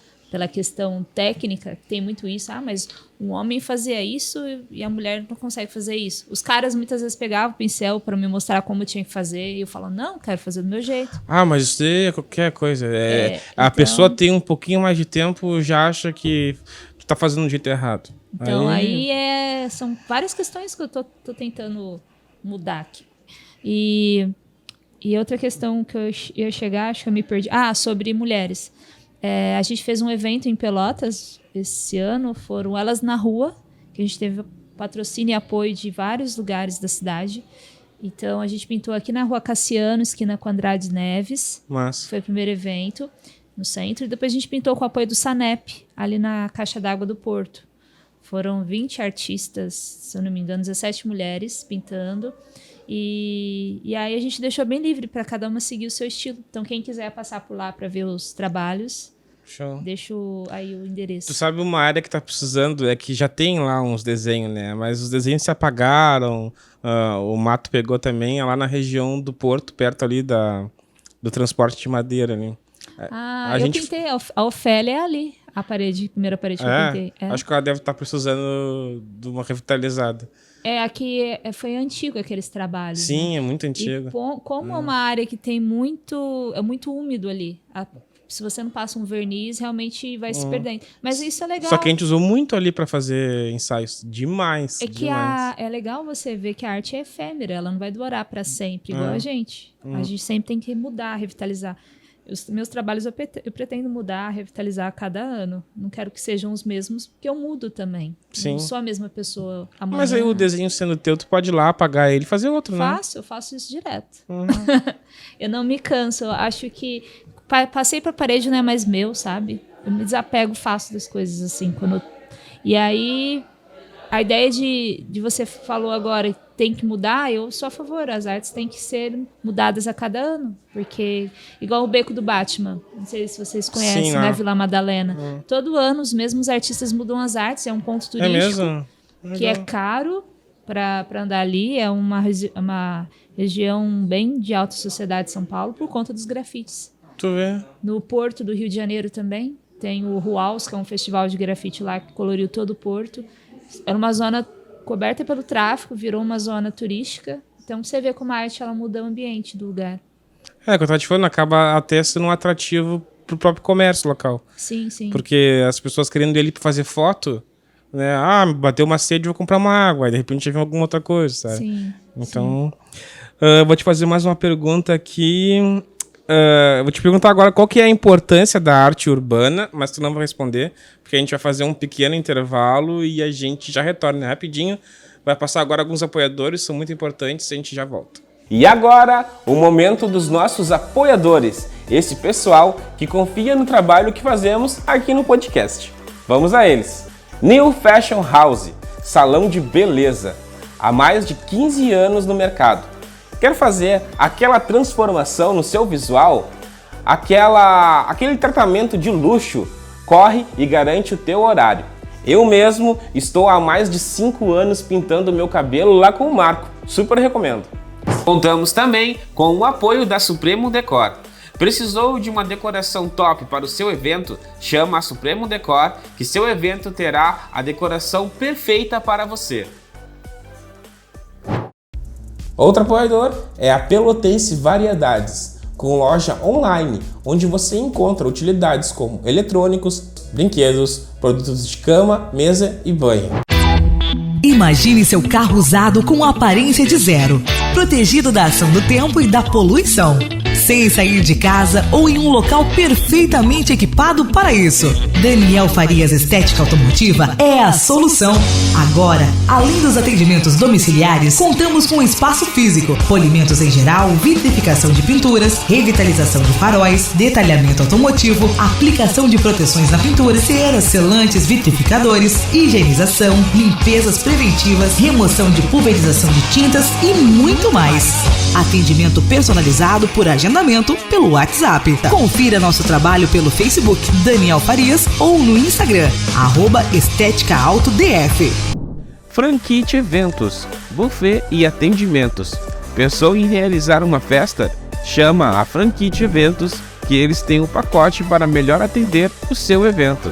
questão técnica, tem muito isso. Mas um homem fazia isso e a mulher não consegue fazer isso. Os caras muitas vezes pegavam o pincel para me mostrar como eu tinha que fazer e eu falo, não, quero fazer do meu jeito. Mas isso aí é qualquer coisa. A então- pessoa tem um pouquinho mais de tempo, já acha que tu tá fazendo do jeito errado. Então são várias questões que eu tô tentando mudar aqui. E outra questão que eu ia chegar, acho que eu me perdi. Sobre mulheres. A gente fez um evento em Pelotas esse ano, foram Elas na Rua, que a gente teve patrocínio e apoio de vários lugares da cidade. Então a gente pintou aqui na Rua Cassiano, esquina com Andrade Neves. Mas Foi o primeiro evento no centro. E depois a gente pintou com o apoio do Sanep, ali na Caixa d'Água do Porto. Foram 20 artistas, se eu não me engano, 17 mulheres pintando. E aí a gente deixou bem livre para cada uma seguir o seu estilo. Então quem quiser passar por lá para ver os trabalhos, show. deixo aí o endereço. Tu sabe uma área que tá precisando, que já tem lá uns desenhos, né? Mas os desenhos se apagaram, o mato pegou também, é lá na região do Porto, perto ali do transporte de madeira, né? Eu pintei, a Ofélia é ali, a primeira parede que eu pintei. Acho que ela deve estar precisando de uma revitalizada. Aqui foi antigo aqueles trabalhos. Sim, né? é muito antigo. E como é uma área que tem é muito úmido ali. Se você não passa um verniz, realmente vai se perdendo. Mas isso é legal. Só que a gente usou muito ali para fazer ensaios. Demais. Demais. É legal você ver que a arte é efêmera, ela não vai durar para sempre, igual a gente. A gente sempre tem que mudar, revitalizar. Os meus trabalhos eu pretendo mudar, revitalizar a cada ano. Não quero que sejam os mesmos, porque eu mudo também. Sim. Não sou a mesma pessoa amanhã. Mas aí o desenho sendo teu, tu pode ir lá, apagar ele e fazer outro, né? Eu faço isso direto. Eu não me canso, eu acho que passei pra parede não é mais meu, sabe? Eu me desapego fácil das coisas, assim, E aí, a ideia de você falou agora, tem que mudar, eu sou a favor, as artes têm que ser mudadas a cada ano, porque, igual o Beco do Batman, não sei se vocês conhecem, Sim, né, Vila Madalena, todo ano os mesmos artistas mudam as artes, é um ponto turístico, mesmo? que é caro para andar ali, é uma região bem de alta sociedade de São Paulo, por conta dos grafites. Tu vê? No Porto do Rio de Janeiro também, tem o Ruaus, que é um festival de grafite lá que coloriu todo o Porto. Era uma zona coberta pelo tráfico, virou uma zona turística. Então você vê como a arte ela muda o ambiente do lugar. Como eu tava te falando, acaba até sendo um atrativo pro próprio comércio local. Sim, sim. Porque as pessoas querendo ele pra fazer foto, né? Bateu uma sede, vou comprar uma água. Aí de repente vem alguma outra coisa, sabe? Sim. Então, vou te fazer mais uma pergunta aqui. eu vou te perguntar agora qual que é a importância da arte urbana, mas tu não vai responder, porque a gente vai fazer um pequeno intervalo e a gente já retorna rapidinho. Vai passar agora alguns apoiadores, são muito importantes, a gente já volta. E agora, o momento dos nossos apoiadores, esse pessoal que confia no trabalho que fazemos aqui no podcast. Vamos a eles. New Fashion House, salão de beleza, há mais de 15 anos no mercado. Quer fazer aquela transformação no seu visual? Aquele tratamento de luxo? Corre e garante o teu horário. Eu mesmo estou há mais de 5 anos pintando o meu cabelo lá com o Marco. Super recomendo. Contamos também com o apoio da Supremo Decor. Precisou de uma decoração top para o seu evento? Chama a Supremo Decor que seu evento terá a decoração perfeita para você. Outro apoiador é a Pelotense Variedades, com loja online, onde você encontra utilidades como eletrônicos, brinquedos, produtos de cama, mesa e banho. Imagine seu carro usado com aparência de zero, protegido da ação do tempo e da poluição, sem sair de casa ou em um local perfeitamente equipado para isso. Daniel Farias Estética Automotiva é a solução. Agora, além dos atendimentos domiciliares, contamos com espaço físico, polimentos em geral, vitrificação de pinturas, revitalização de faróis, detalhamento automotivo, aplicação de proteções na pintura, ceras, selantes, vitrificadores, higienização, limpezas preventivas, remoção de pulverização de tintas e muito mais. Atendimento personalizado por agendamento pelo WhatsApp. Confira nosso trabalho pelo Facebook Daniel Farias ou no Instagram @estéticaautodf. Franquite Eventos, buffet e atendimentos. Pensou em realizar uma festa? Chama a Franquite Eventos, que eles têm um pacote para melhor atender o seu evento.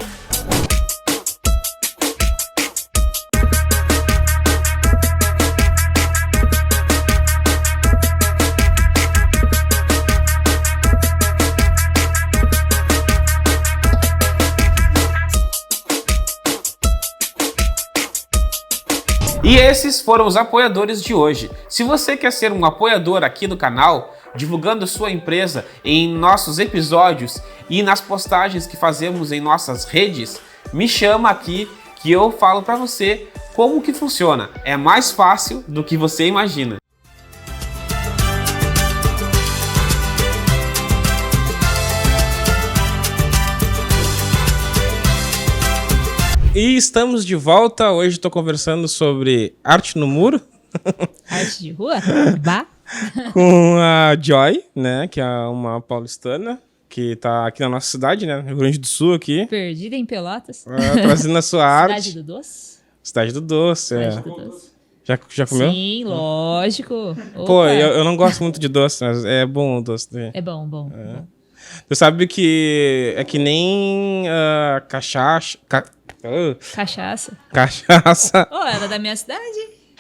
E esses foram os apoiadores de hoje. Se você quer ser um apoiador aqui do canal, divulgando sua empresa em nossos episódios e nas postagens que fazemos em nossas redes, me chama aqui que eu falo para você como que funciona. É mais fácil do que você imagina. E estamos de volta. Hoje estou conversando sobre arte no muro. Arte de rua? Bah. Com a Joy, né? Que é uma paulistana que está aqui na nossa cidade, né? Rio Grande do Sul aqui. Perdida em Pelotas. Trazendo a sua arte. Cidade do Doce? Cidade do Doce, Cidade do Doce. Já comeu? Sim, lógico. Pô, Opa. eu não gosto muito de doce, mas é bom o doce. É bom, bom. Você sabe que é que nem cachaça. Cachaça. Cachaça. Oh, ela é da minha cidade.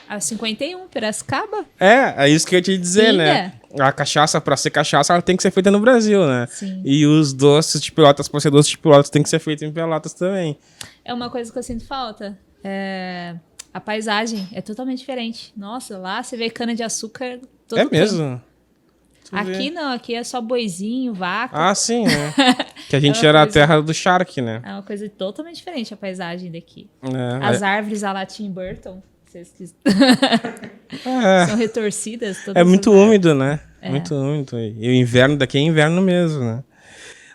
A 51, Piracicaba. É isso que eu ia te dizer, né? A cachaça, pra ser cachaça, ela tem que ser feita no Brasil, né? Sim. E os doces de Pelotas, pra ser doce de Pelotas, tem que ser feito em Pelotas também. É uma coisa que eu sinto falta. A paisagem é totalmente diferente. Nossa, lá você vê cana-de-açúcar todo É canto. mesmo? Aqui não, aqui é só boizinho, vaca. Ah, sim, né? Que a gente É uma era a coisa- terra do Shark, né? É uma coisa totalmente diferente a paisagem daqui. É, As árvores a lá Tim Burton, vocês que são retorcidas. Todas é muito as árvores. úmido, né? Muito úmido. E o inverno daqui é inverno mesmo, né?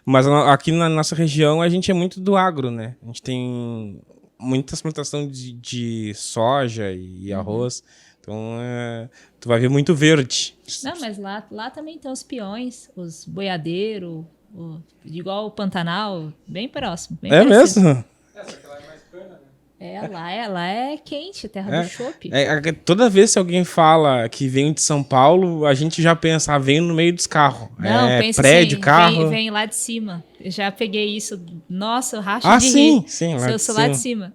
Mas aqui na nossa região a gente é muito do agro, né? A gente tem muitas plantações de soja e arroz. Então, tu vai ver muito verde. Não, mas lá também tem os peões, os boiadeiros, igual o Pantanal, bem próximo. Bem É parecido. mesmo? Lá é quente, terra do chopp. Toda vez que alguém fala que vem de São Paulo, a gente já pensa, vem no meio dos carros. Não, pensa prédio, assim, carro. vem lá de cima. Eu já peguei isso. Nossa, eu racho Ah, de sim, rir. sim, lá Se eu de sou lá de cima.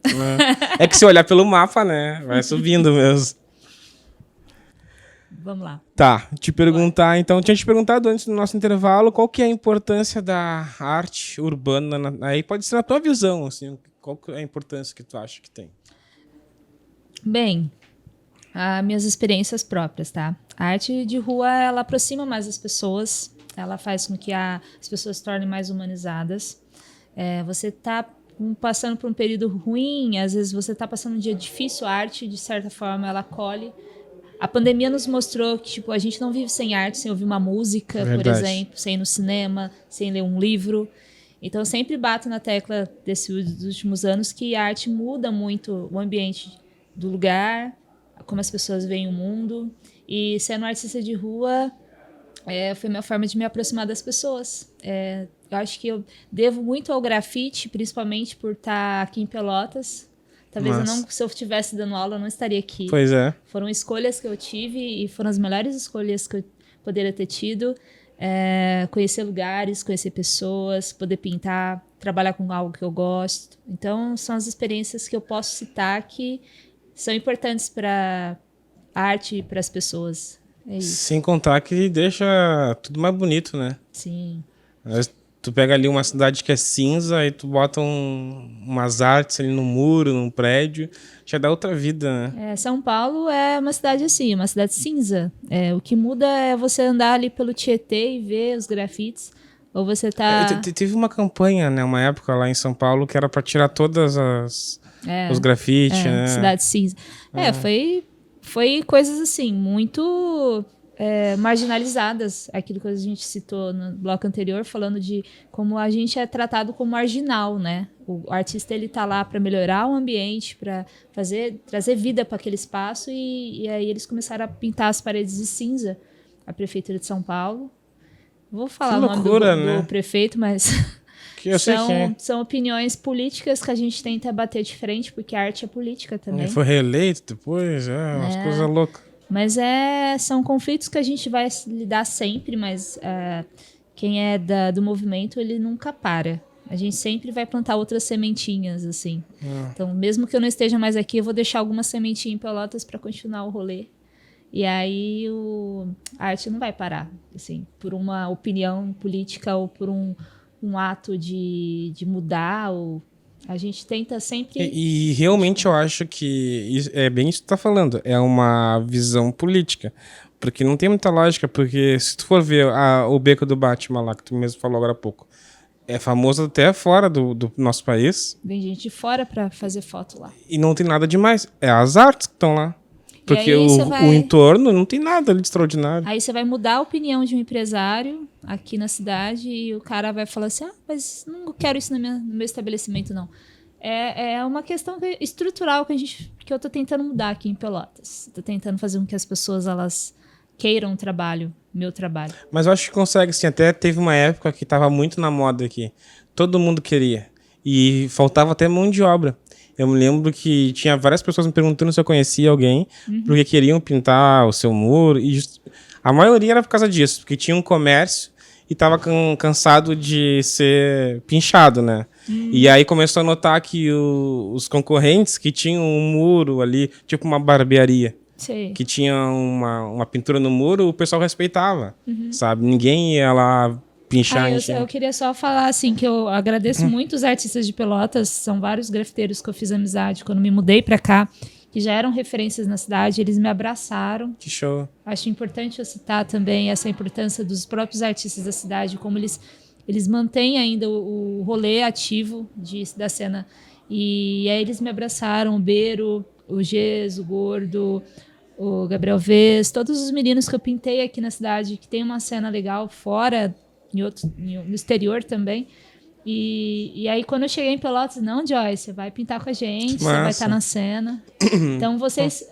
É que se olhar pelo mapa, né? Vai subindo mesmo. Vamos lá. Tá, te perguntar, então, tinha te perguntado antes do nosso intervalo, qual que é a importância da arte urbana, aí pode ser na tua visão, assim, qual que é a importância que tu acha que tem? Bem, as minhas experiências próprias, tá? A arte de rua, ela aproxima mais as pessoas. ela faz com que as pessoas se tornem mais humanizadas. Você está passando por um período ruim, às vezes você está passando um dia difícil, a arte, de certa forma, ela acolhe. A pandemia nos mostrou que tipo, a gente não vive sem arte, sem ouvir uma música, por exemplo, sem ir no cinema, sem ler um livro. Então, eu sempre bato na tecla dos últimos anos que a arte muda muito o ambiente do lugar, como as pessoas veem o mundo. E sendo artista de rua, foi a minha forma de me aproximar das pessoas. Eu acho que eu devo muito ao grafite, principalmente por estar aqui em Pelotas. Talvez se eu estivesse dando aula, eu não estaria aqui. Pois é. Foram escolhas que eu tive e foram as melhores escolhas que eu poderia ter tido. Conhecer lugares, conhecer pessoas, poder pintar, trabalhar com algo que eu gosto. Então, são as experiências que eu posso citar que são importantes para a arte e para as pessoas. É isso. Sem contar que deixa tudo mais bonito, né? Sim. Tu pega ali uma cidade que é cinza e tu bota umas artes ali no muro, num prédio, já dá outra vida, né? São Paulo é uma cidade assim, uma cidade cinza. O que muda é você andar ali pelo Tietê e ver os grafites, ou você tá... Teve uma campanha, né, uma época lá em São Paulo, que era para tirar todas os grafites, né? Cidade cinza. Foi coisas assim, muito... marginalizadas, aquilo que a gente citou no bloco anterior, falando de como a gente é tratado como marginal, né? O artista, ele tá lá para melhorar o ambiente, para trazer vida para aquele espaço, e aí eles começaram a pintar as paredes de cinza, a Prefeitura de São Paulo. Vou falar o nome do prefeito, mas que eu sei que é. São opiniões políticas que a gente tenta bater de frente, porque a arte é política também. Foi reeleito depois, umas coisas loucas. Mas são conflitos que a gente vai lidar sempre, mas quem é do movimento, ele nunca para. A gente sempre vai plantar outras sementinhas, assim. Então, mesmo que eu não esteja mais aqui, eu vou deixar alguma sementinha em Pelotas para continuar o rolê. E aí a arte não vai parar, assim, por uma opinião política ou por um ato de mudar. A gente tenta sempre... E realmente eu acho que é bem isso que tu tá falando. É uma visão política. Porque não tem muita lógica. Porque se tu for ver o Beco do Batman lá, que tu mesmo falou agora há pouco, é famoso até fora do nosso país. Vem gente de fora pra fazer foto lá. E não tem nada demais. É as artes que estão lá. Porque o entorno não tem nada ali de extraordinário. Aí você vai mudar a opinião de um empresário aqui na cidade e o cara vai falar assim, mas não quero isso no meu estabelecimento, não. É uma questão estrutural que eu tô tentando mudar aqui em Pelotas. Tô tentando fazer com que as pessoas, elas queiram meu trabalho. Mas eu acho que consegue, sim. Até teve uma época que tava muito na moda aqui. Todo mundo queria. E faltava até mão de obra. Eu me lembro que tinha várias pessoas me perguntando se eu conhecia alguém, porque queriam pintar o seu muro. E a maioria era por causa disso, porque tinha um comércio e estava cansado de ser pinchado, né? E aí começou a notar que os concorrentes que tinham um muro ali, tipo uma barbearia, Sim. que tinha uma pintura no muro, o pessoal respeitava, sabe? Ninguém ia lá... Eu queria só falar assim que eu agradeço muito os artistas de Pelotas, são vários grafiteiros que eu fiz amizade quando me mudei pra cá, que já eram referências na cidade, eles me abraçaram. Que show. Acho importante eu citar também essa importância dos próprios artistas da cidade, como eles mantêm ainda o rolê ativo da cena. E aí eles me abraçaram, o Beiro, o Gês, o Gordo, o Gabriel Vez, todos os meninos que eu pintei aqui na cidade, que tem uma cena legal fora, no exterior também. E aí, quando eu cheguei em Pelotas, não, Joyce, você vai pintar com a gente, você vai estar na cena. Então, vocês,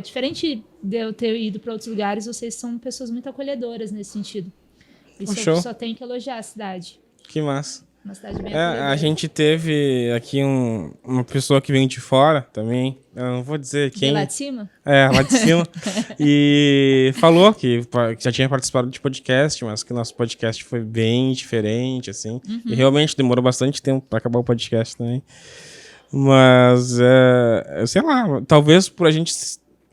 diferente de eu ter ido para outros lugares, vocês são pessoas muito acolhedoras nesse sentido. Isso eu só tenho que elogiar a cidade. Que massa. Uma cidade bem acolhedora. A gente teve aqui uma pessoa que vem de fora também, eu não vou dizer quem. Lá de cima? Lá de cima. E falou que já tinha participado de podcast, mas que nosso podcast foi bem diferente, assim. E realmente demorou bastante tempo para acabar o podcast também. Mas, sei lá, talvez por a gente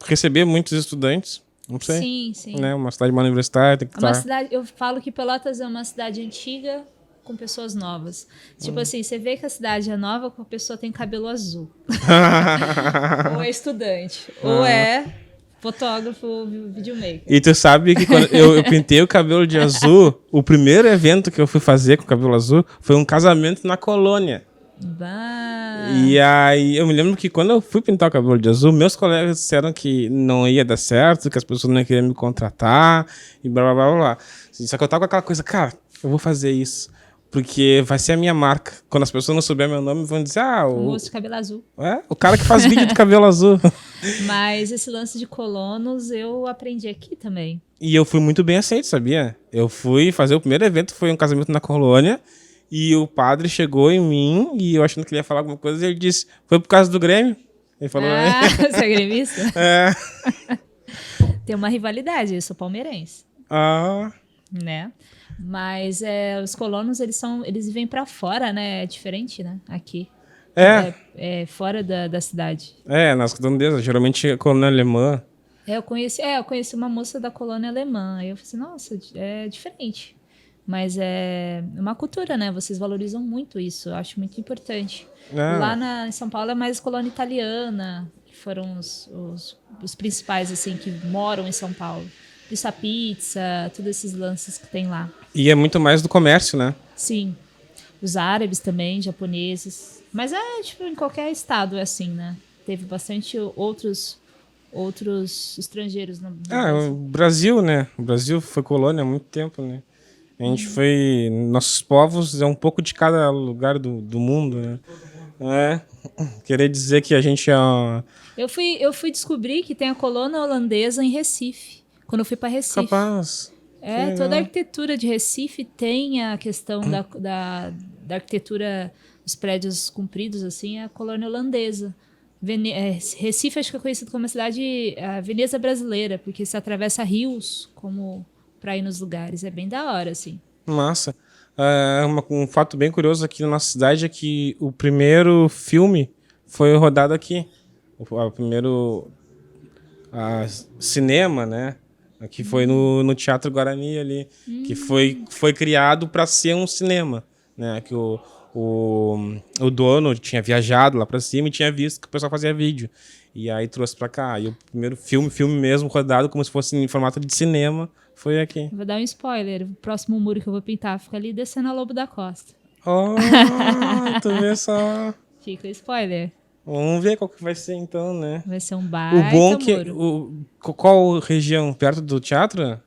receber muitos estudantes, não sei. Sim, sim. Né? Uma cidade universitária, tem que estar... Eu falo que Pelotas é uma cidade antiga, com pessoas novas. Tipo assim, você vê que a cidade é nova quando a pessoa tem cabelo azul. Ou é estudante. Ou é Fotógrafo, videomaker. E tu sabe que quando eu pintei o cabelo de azul, o primeiro evento que eu fui fazer com o cabelo azul foi um casamento na colônia. Bah. E aí eu me lembro que quando eu fui pintar o cabelo de azul, meus colegas disseram que não ia dar certo, que as pessoas não iam querer me contratar e blá blá blá blá. Só que eu tava com aquela coisa, cara, eu vou fazer isso. Porque vai ser a minha marca. Quando as pessoas não souberem meu nome, vão dizer, O moço de cabelo azul. o cara que faz vídeo do cabelo azul. Mas esse lance de colonos eu aprendi aqui também. E eu fui muito bem aceito, sabia? Eu fui fazer o primeiro evento, foi um casamento na colônia, e o padre chegou em mim, e eu achando que ele ia falar alguma coisa, e ele disse, foi por causa do Grêmio? Ele falou, Você é gremista? é. Tem uma rivalidade, eu sou palmeirense, Ah, né? Mas os colonos, eles vêm pra fora, né? É diferente, né? Aqui. É fora da cidade. nas redondezas, geralmente a colônia alemã. Eu conheci uma moça da colônia alemã. Aí eu falei assim, nossa, é diferente. Mas é uma cultura, né? Vocês valorizam muito isso. Eu acho muito importante. Lá em São Paulo é mais colônia italiana, que foram os principais, assim, que moram em São Paulo. Isso, a pizza, todos esses lances que tem lá. E é muito mais do comércio, né? Sim. Os árabes também, japoneses. Mas tipo, em qualquer estado é assim, né? Teve bastante outros estrangeiros no Brasil. O Brasil, né? O Brasil foi colônia há muito tempo, né? A gente foi... Nossos povos é um pouco de cada lugar do mundo, né? Querer dizer que a gente é... Eu fui descobrir que tem a colônia holandesa em Recife. Quando eu fui para Recife. Capaz. Toda a arquitetura de Recife tem a questão da arquitetura, os prédios compridos, assim, é a colônia holandesa. Recife acho que é conhecido como a cidade, a Veneza brasileira, porque se atravessa rios como para ir nos lugares. É bem da hora, assim. Massa. Um fato bem curioso aqui na nossa cidade é que o primeiro filme foi rodado aqui. O primeiro cinema, né? Aqui foi no Teatro Guarani ali, que foi criado para ser um cinema, né? Que o dono tinha viajado lá para cima e tinha visto que o pessoal fazia vídeo. E aí trouxe para cá. E o primeiro filme mesmo, rodado como se fosse em formato de cinema, foi aqui. Vou dar um spoiler. O próximo muro que eu vou pintar fica ali descendo a Lobo da Costa. Oh, tu vê só. Fica o spoiler. Vamos ver qual que vai ser então, né? Vai ser um baita O bom que... muro. Qual região? Perto do teatro?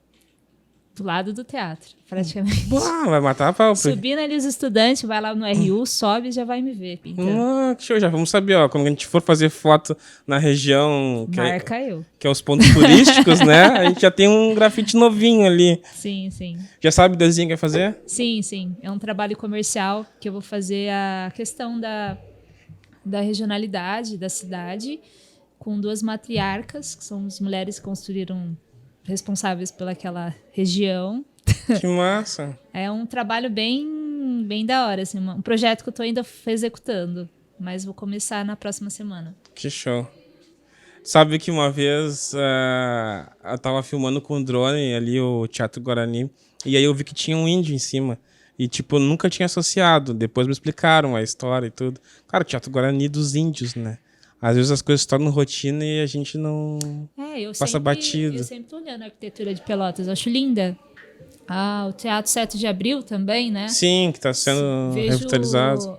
Do lado do teatro, praticamente. Vai matar a pau. Subindo ali os estudantes, vai lá no RU, sobe e já vai me ver pintando. Que show, já vamos saber, ó. Quando a gente for fazer foto na região... Marca eu. Que é os pontos turísticos, né? A gente já tem um grafite novinho ali. Sim, sim. Já sabe o desenho que vai fazer? Sim, sim. É um trabalho comercial que eu vou fazer a questão da regionalidade da cidade, com 2 matriarcas, que são as mulheres que construíram, responsáveis pelaquela região. Que massa. É um trabalho bem, bem da hora, assim, um projeto que eu estou ainda executando, mas vou começar na próxima semana. Que show. Sabe que uma vez eu tava filmando com o drone ali o Teatro Guarani, e aí eu vi que tinha um índio em cima. E, tipo, eu nunca tinha associado. Depois me explicaram a história e tudo. Cara, o Teatro Guarani dos índios, né? Às vezes as coisas se tornam rotina e a gente não passa batido. Eu sempre tô olhando a arquitetura de Pelotas. Eu acho linda. O Teatro 7 de Abril também, né? Sim, que está sendo revitalizado.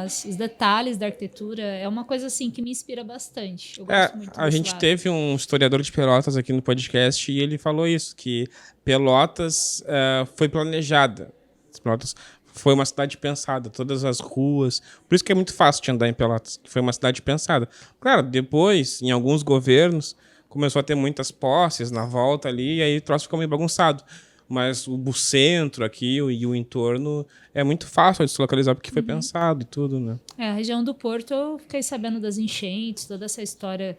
Os detalhes da arquitetura. É uma coisa, assim, que me inspira bastante. Eu gosto muito a gente teve um historiador de Pelotas aqui no podcast e ele falou isso, que Pelotas foi planejada. Pelotas foi uma cidade pensada, todas as ruas. Por isso que é muito fácil de andar em Pelotas, que foi uma cidade pensada. Claro, depois, em alguns governos, começou a ter muitas posses na volta ali, e aí o troço ficou meio bagunçado. Mas o centro aqui e o entorno é muito fácil de se localizar, porque foi pensado e tudo, né? A região do Porto, eu fiquei sabendo das enchentes, toda essa história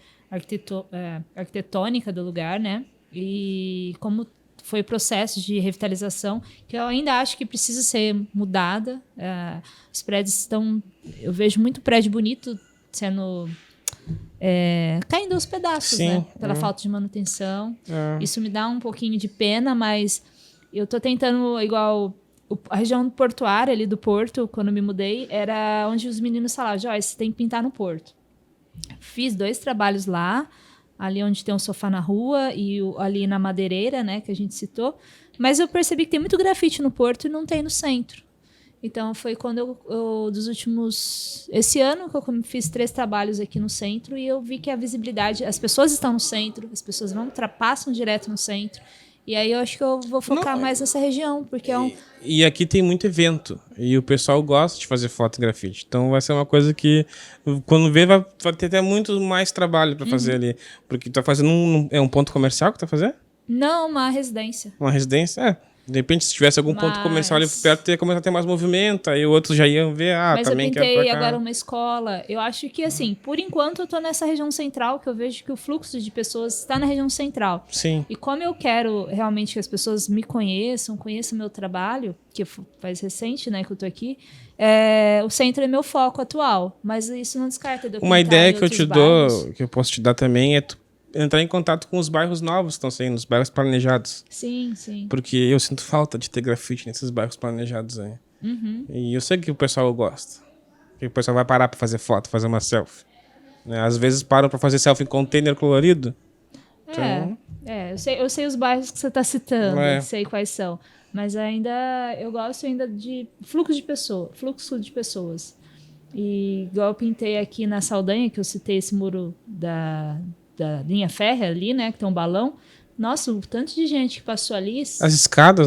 arquitetônica do lugar, né? E como foi o processo de revitalização, que eu ainda acho que precisa ser mudada. Os prédios estão... Eu vejo muito prédio bonito sendo... caindo aos pedaços, sim, né? Pela falta de manutenção. Isso me dá um pouquinho de pena, mas eu tô tentando, igual... A região portuária ali do Porto, quando eu me mudei, era onde os meninos falavam, Joyce, você tem que pintar no Porto. Fiz 2 trabalhos lá. ali onde tem um sofá na rua e ali na Madeireira, né, que a gente citou. Mas eu percebi que tem muito grafite no Porto e não tem no centro. Então foi quando esse ano que eu fiz 3 trabalhos aqui no centro e eu vi que a visibilidade, as pessoas estão no centro, as pessoas não ultrapassam direto no centro. E aí eu acho que eu vou focar mais nessa região, porque E aqui tem muito evento, e o pessoal gosta de fazer foto e grafite. Então vai ser uma coisa que, quando vê, vai ter até muito mais trabalho para fazer ali. Porque tá fazendo é um ponto comercial que tá fazendo? Não, uma residência. Uma residência? É. De repente, se tivesse algum ponto comercial ali perto, ia começar a ter mais movimento, aí outros já iam ver, mas também eu quero pintei pra cá. agora uma escola. Eu acho que, assim, por enquanto eu tô nessa região central, que eu vejo que o fluxo de pessoas está na região central. Sim. E como eu quero realmente que as pessoas me conheçam o meu trabalho, que faz recente, né, que eu tô aqui, o centro é meu foco atual. Mas isso não descarta de eu Uma pintar ideia em que eu te outros dou, que eu posso te dar também, é tu entrar em contato com os bairros novos que estão saindo, os bairros planejados. Sim, sim. Porque eu sinto falta de ter grafite nesses bairros planejados aí. E eu sei que o pessoal gosta. Que o pessoal vai parar pra fazer foto, fazer uma selfie. Né? Às vezes param pra fazer selfie em container colorido. Então... Eu sei os bairros que você está citando, É. sei quais são. Mas eu gosto ainda de fluxo de pessoas. E igual eu pintei aqui na Saldanha, que eu citei esse muro da linha férrea ali, né, que tem um balão. Nossa, o tanto de gente que passou ali. As escadas,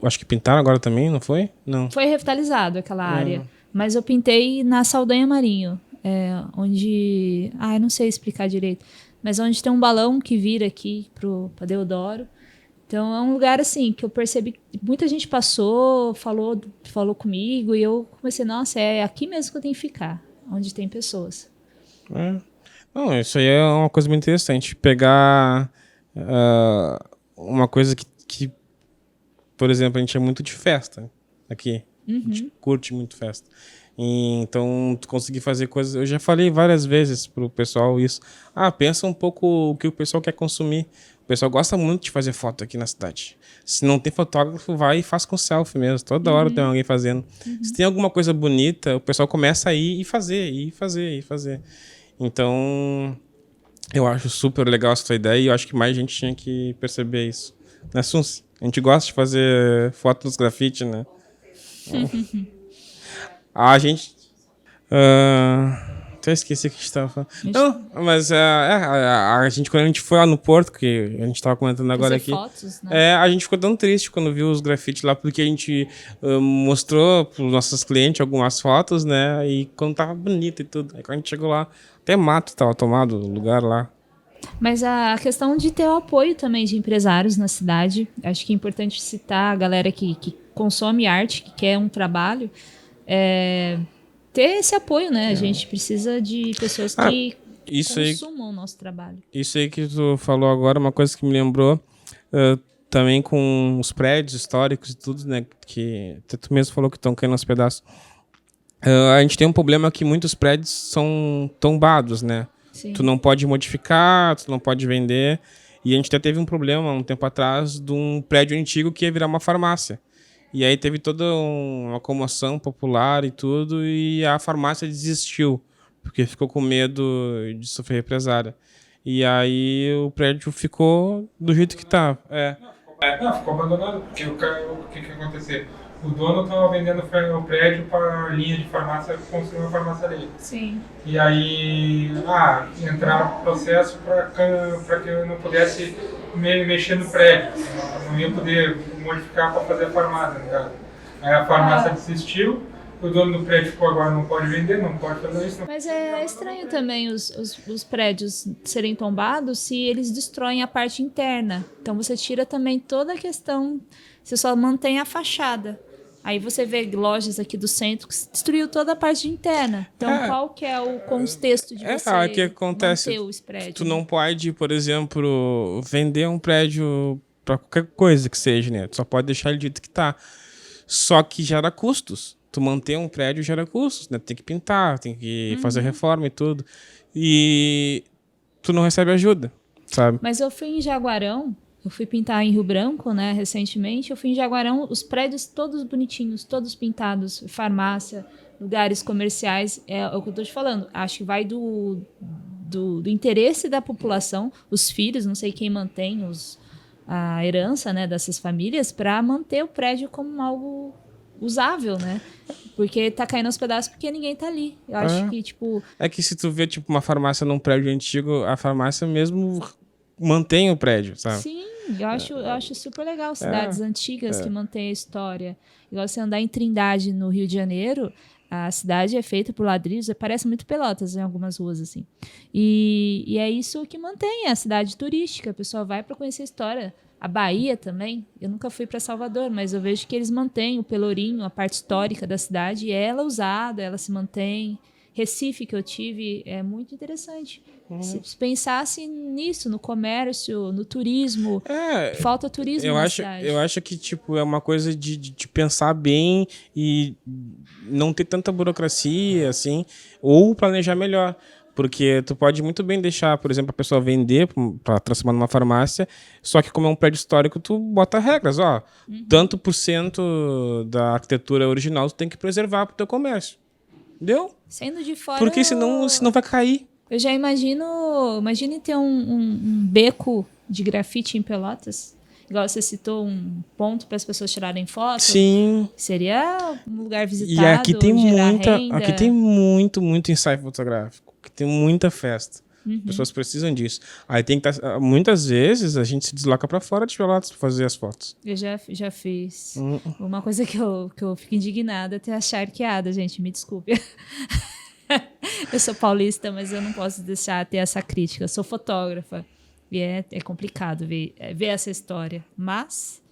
acho que pintaram agora também, não foi? Não. Foi revitalizado aquela área. Mas eu pintei na Saldanha Marinho, onde... eu não sei explicar direito. Mas onde tem um balão que vira aqui para Deodoro. Então é um lugar assim que eu percebi que muita gente passou, falou comigo, e eu comecei, nossa, é aqui mesmo que eu tenho que ficar, onde tem pessoas. Não, isso aí é uma coisa muito interessante. Pegar uma coisa que, por exemplo, a gente é muito de festa aqui. A gente curte muito festa. E, então, tu conseguir fazer coisas... Eu já falei várias vezes pro pessoal isso. Pensa um pouco o que o pessoal quer consumir. O pessoal gosta muito de fazer foto aqui na cidade. Se não tem fotógrafo, vai e faz com selfie mesmo. Toda hora tem alguém fazendo. Se tem alguma coisa bonita, o pessoal começa a ir e fazer. Então, eu acho super legal essa tua ideia e eu acho que mais gente tinha que perceber isso. Né, Sunsi? A gente gosta de fazer foto nos grafite, né? A gente... até esqueci o que a gente estava falando. Não, mas a gente, quando a gente foi lá no Porto, que a gente estava comentando agora aqui, fotos, né? a gente ficou tão triste quando viu os grafites lá, porque a gente mostrou para os nossos clientes algumas fotos, né? E quando tava bonito e tudo. Aí quando a gente chegou lá, até mato estava tomado o lugar lá. Mas a questão de ter o apoio também de empresários na cidade, acho que é importante citar a galera que consome arte, que quer um trabalho, ter esse apoio, né? A gente precisa de pessoas que consumam o nosso trabalho. Isso aí que tu falou agora, uma coisa que me lembrou, também com os prédios históricos e tudo, né? Que até tu mesmo falou que estão caindo aos pedaços. A gente tem um problema que muitos prédios são tombados, né? Sim. Tu não pode modificar, tu não pode vender. E a gente até teve um problema um tempo atrás de um prédio antigo que ia virar uma farmácia. E aí teve toda uma comoção popular e tudo, e a farmácia desistiu, porque ficou com medo de sofrer represária. E aí o prédio ficou do jeito que tá. Ficou abandonado, porque o que aconteceu? O dono estava vendendo o prédio para a linha de farmácia construir uma farmácia dele. Sim. E aí, entraram no processo para que eu não pudesse mexer no prédio. Não ia poder modificar para fazer a farmácia, né? Aí a farmácia desistiu, o dono do prédio ficou agora, não pode vender, não pode fazer isso. Mas é estranho também os prédios serem tombados se eles destroem a parte interna. Então você tira também toda a questão, você só mantém a fachada. Aí você vê lojas aqui do centro que destruiu toda a parte interna. Então, qual que é o contexto de você que acontece? manter os prédios? Tu não pode, por exemplo, vender um prédio para qualquer coisa que seja, né? Tu só pode deixar ele do jeito que tá. Só que gera custos. Tu manter um prédio gera custos, né? Tem que pintar, tem que fazer reforma e tudo. E tu não recebe ajuda, sabe? Mas eu fui em Jaguarão, eu fui pintar em Rio Branco, né, recentemente. Eu fui em Jaguarão, os prédios todos bonitinhos, todos pintados, farmácia, lugares comerciais. É o que eu tô te falando. Acho que vai do do interesse da população, os filhos, não sei quem mantém a herança, né, dessas famílias, para manter o prédio como algo usável, né? Porque tá caindo aos pedaços porque ninguém tá ali. Eu acho que, tipo... É que se tu vê, tipo, uma farmácia num prédio antigo, a farmácia mesmo mantém o prédio, sabe? Sim, eu acho super legal cidades antigas que mantêm a história. Igual você andar em Trindade, no Rio de Janeiro, a cidade é feita por ladrilhos, parece muito Pelotas em algumas ruas, assim. E é isso que mantém a cidade turística. A pessoa vai para conhecer a história. A Bahia também. Eu nunca fui para Salvador, mas eu vejo que eles mantêm o Pelourinho, a parte histórica da cidade, e ela é usada, ela se mantém. Recife, que eu tive, é muito interessante. Se pensasse nisso, no comércio, no turismo, falta turismo na cidade. Eu acho que, tipo, é uma coisa de pensar bem e não ter tanta burocracia, assim, ou planejar melhor. Porque tu pode muito bem deixar, por exemplo, a pessoa vender para transformar numa farmácia, só que como é um prédio histórico, tu bota regras, ó. Tanto por cento da arquitetura original tu tem que preservar pro teu comércio. Entendeu? Sendo de fora... Porque senão vai cair. Eu já imagine ter um beco de grafite em Pelotas. Igual você citou, um ponto para as pessoas tirarem foto. Sim. Seria um lugar visitado, E aqui tem renda. aqui tem muito ensaio fotográfico. Aqui tem muita festa. As pessoas precisam disso. Aí tem que muitas vezes a gente se desloca para fora de Pelotas para fazer as fotos. Eu já fiz. Uma coisa que eu fico indignada é ter a charqueada, gente, me desculpe. Eu sou paulista, mas eu não posso deixar ter essa crítica. Eu sou fotógrafa. E é complicado ver essa história. Mas...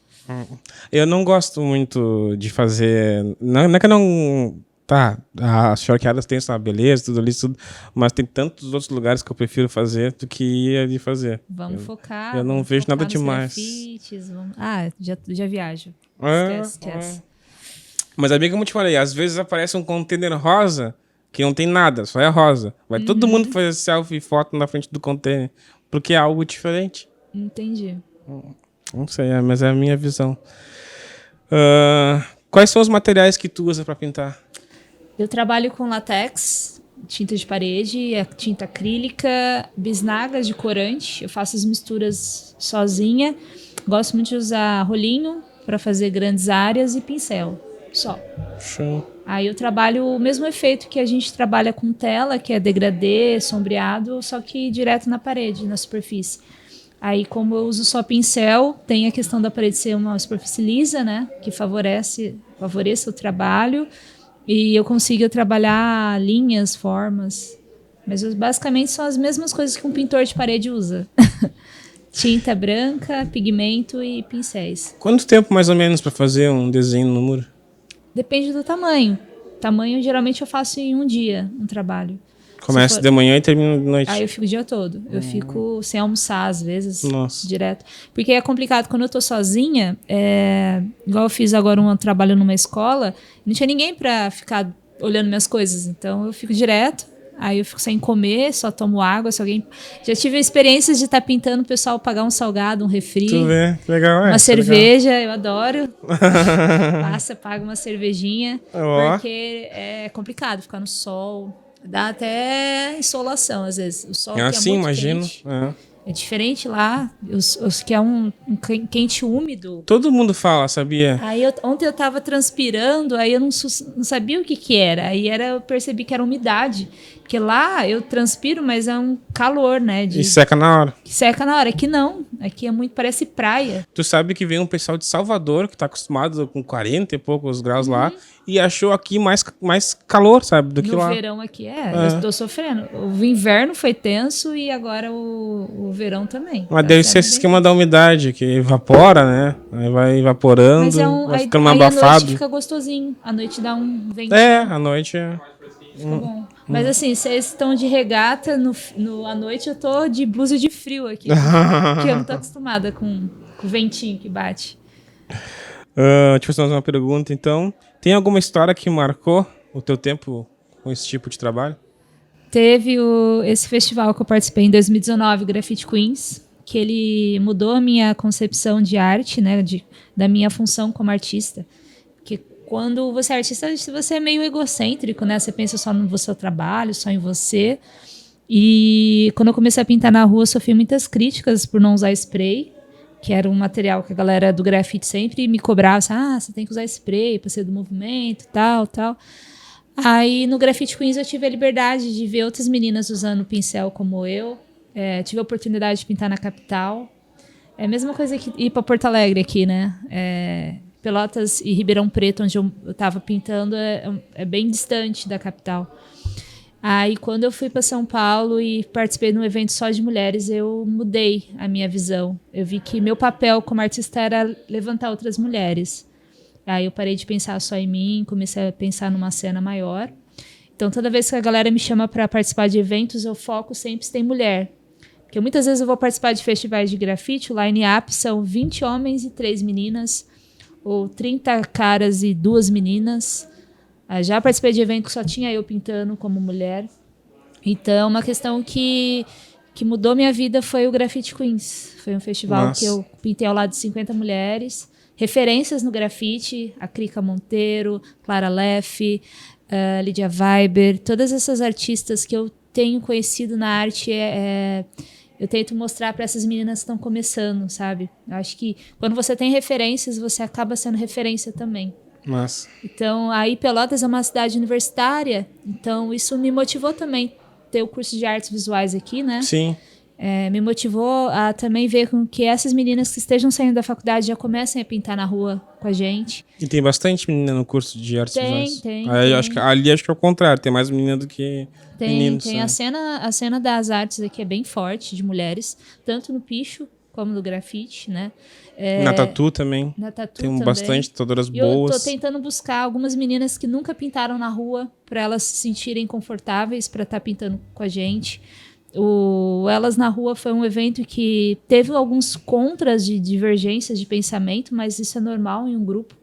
Eu não gosto muito de fazer... Não é que eu não... Tá, as charqueadas têm essa beleza, tudo ali, tudo, mas tem tantos outros lugares que eu prefiro fazer do que ir ali fazer. Vamos focar. Eu não vejo nada demais. Já viajo. Esquece. Mas, amiga, como eu te falei, às vezes aparece um container rosa que não tem nada, só é rosa. Vai todo mundo fazer selfie e foto na frente do container, porque é algo diferente. Entendi. Não sei, mas é a minha visão. Quais são os materiais que tu usa para pintar? Eu trabalho com latex, tinta de parede, tinta acrílica, bisnagas de corante. Eu faço as misturas sozinha. Gosto muito de usar rolinho para fazer grandes áreas e pincel, só. Show. Aí eu trabalho o mesmo efeito que a gente trabalha com tela, que é degradê, sombreado, só que direto na parede, na superfície. Aí, como eu uso só pincel, tem a questão da parede ser uma superfície lisa, né? Que favoreça o trabalho. E eu consigo trabalhar linhas, formas. Mas basicamente são as mesmas coisas que um pintor de parede usa. Tinta branca, pigmento e pincéis. Quanto tempo, mais ou menos, para fazer um desenho no muro? Depende do tamanho. Tamanho, geralmente, eu faço em um dia, um trabalho. Começa de manhã e termina de noite. Aí eu fico o dia todo. Eu fico sem almoçar, às vezes, Nossa. direto. Porque é complicado. Quando eu tô sozinha, igual eu fiz agora um trabalho numa escola, não tinha ninguém pra ficar olhando minhas coisas. Então eu fico direto. Aí eu fico sem comer, só tomo água. Se alguém... Já tive experiências de estar pintando o pessoal pagar um salgado, um refri. Tu vê, legal, uma cerveja, legal. Eu adoro. Passa, paga uma cervejinha. Porque é complicado ficar no sol. Dá até insolação, às vezes. O sol assim, é muito imagino. quente. É diferente lá, os que é um quente úmido. Todo mundo fala, sabia? Aí ontem eu tava transpirando, aí eu não sabia o que era. Aí eu percebi que era umidade. Porque lá eu transpiro, mas é um calor, né? E seca na hora. Seca na hora. Aqui não. Aqui é muito, parece praia. Tu sabe que vem um pessoal de Salvador, que tá acostumado com 40 e poucos graus lá, e achou aqui mais calor, sabe, do que lá. No verão aqui eu tô sofrendo. O inverno foi tenso e agora o verão também. Mas deve ser esse esquema da umidade, que evapora, né? Aí vai evaporando, vai ficando mais abafado. A noite fica gostosinho. A noite dá um ventinho. A noite é... Fica bom. Mas assim, vocês estão de regata, à noite eu tô de blusa de frio aqui. Porque eu não tô acostumada com o ventinho que bate. Deixa eu fazer uma pergunta, então. Tem alguma história que marcou o teu tempo com esse tipo de trabalho? Teve esse festival que eu participei em 2019, Graffiti Queens, que ele mudou a minha concepção de arte, né, da minha função como artista. Porque quando você é artista, você é meio egocêntrico, né? Você pensa só no seu trabalho, só em você. E quando eu comecei a pintar na rua, sofri muitas críticas por não usar spray, que era um material que a galera do grafite sempre me cobrava, assim, você tem que usar spray para ser do movimento, tal. Aí no Graffiti Queens eu tive a liberdade de ver outras meninas usando pincel como eu. Tive a oportunidade de pintar na capital. É a mesma coisa que ir para Porto Alegre aqui, né? Pelotas e Ribeirão Preto, onde eu estava pintando, é bem distante da capital. Aí quando eu fui para São Paulo e participei de um evento só de mulheres, eu mudei a minha visão. Eu vi que meu papel como artista era levantar outras mulheres. Aí eu parei de pensar só em mim, comecei a pensar numa cena maior. Então, toda vez que a galera me chama para participar de eventos, eu foco sempre se tem mulher. Porque muitas vezes eu vou participar de festivais de grafite, o line-up são 20 homens e 3 meninas, ou 30 caras e 2 meninas. Já participei de evento que só tinha eu pintando como mulher. Então, uma questão que mudou minha vida foi o Graffiti Queens. Foi um festival que eu pintei ao lado de 50 mulheres. Referências no grafite, a Krika Monteiro, Clara Leff, Lídia Weiber, todas essas artistas que eu tenho conhecido na arte, eu tento mostrar para essas meninas que estão começando, sabe? Eu acho que quando você tem referências, você acaba sendo referência também. Mas... Então, aí Pelotas é uma cidade universitária, então isso me motivou também, ter o curso de artes visuais aqui, né? Sim. Me motivou a também ver com que essas meninas que estejam saindo da faculdade já comecem a pintar na rua com a gente. E tem bastante menina no curso de artes visuais? Tem. Acho que é o contrário, tem mais menina do que meninos. Tem. A cena das artes aqui é bem forte, de mulheres, tanto no picho como no grafite, né? Na tatu também. Na tatu tem também. Bastante tatuadoras boas. Eu tô tentando buscar algumas meninas que nunca pintaram na rua, para elas se sentirem confortáveis para estar pintando com a gente. O Elas na Rua foi um evento que teve alguns contras de divergências de pensamento, mas isso é normal em um grupo.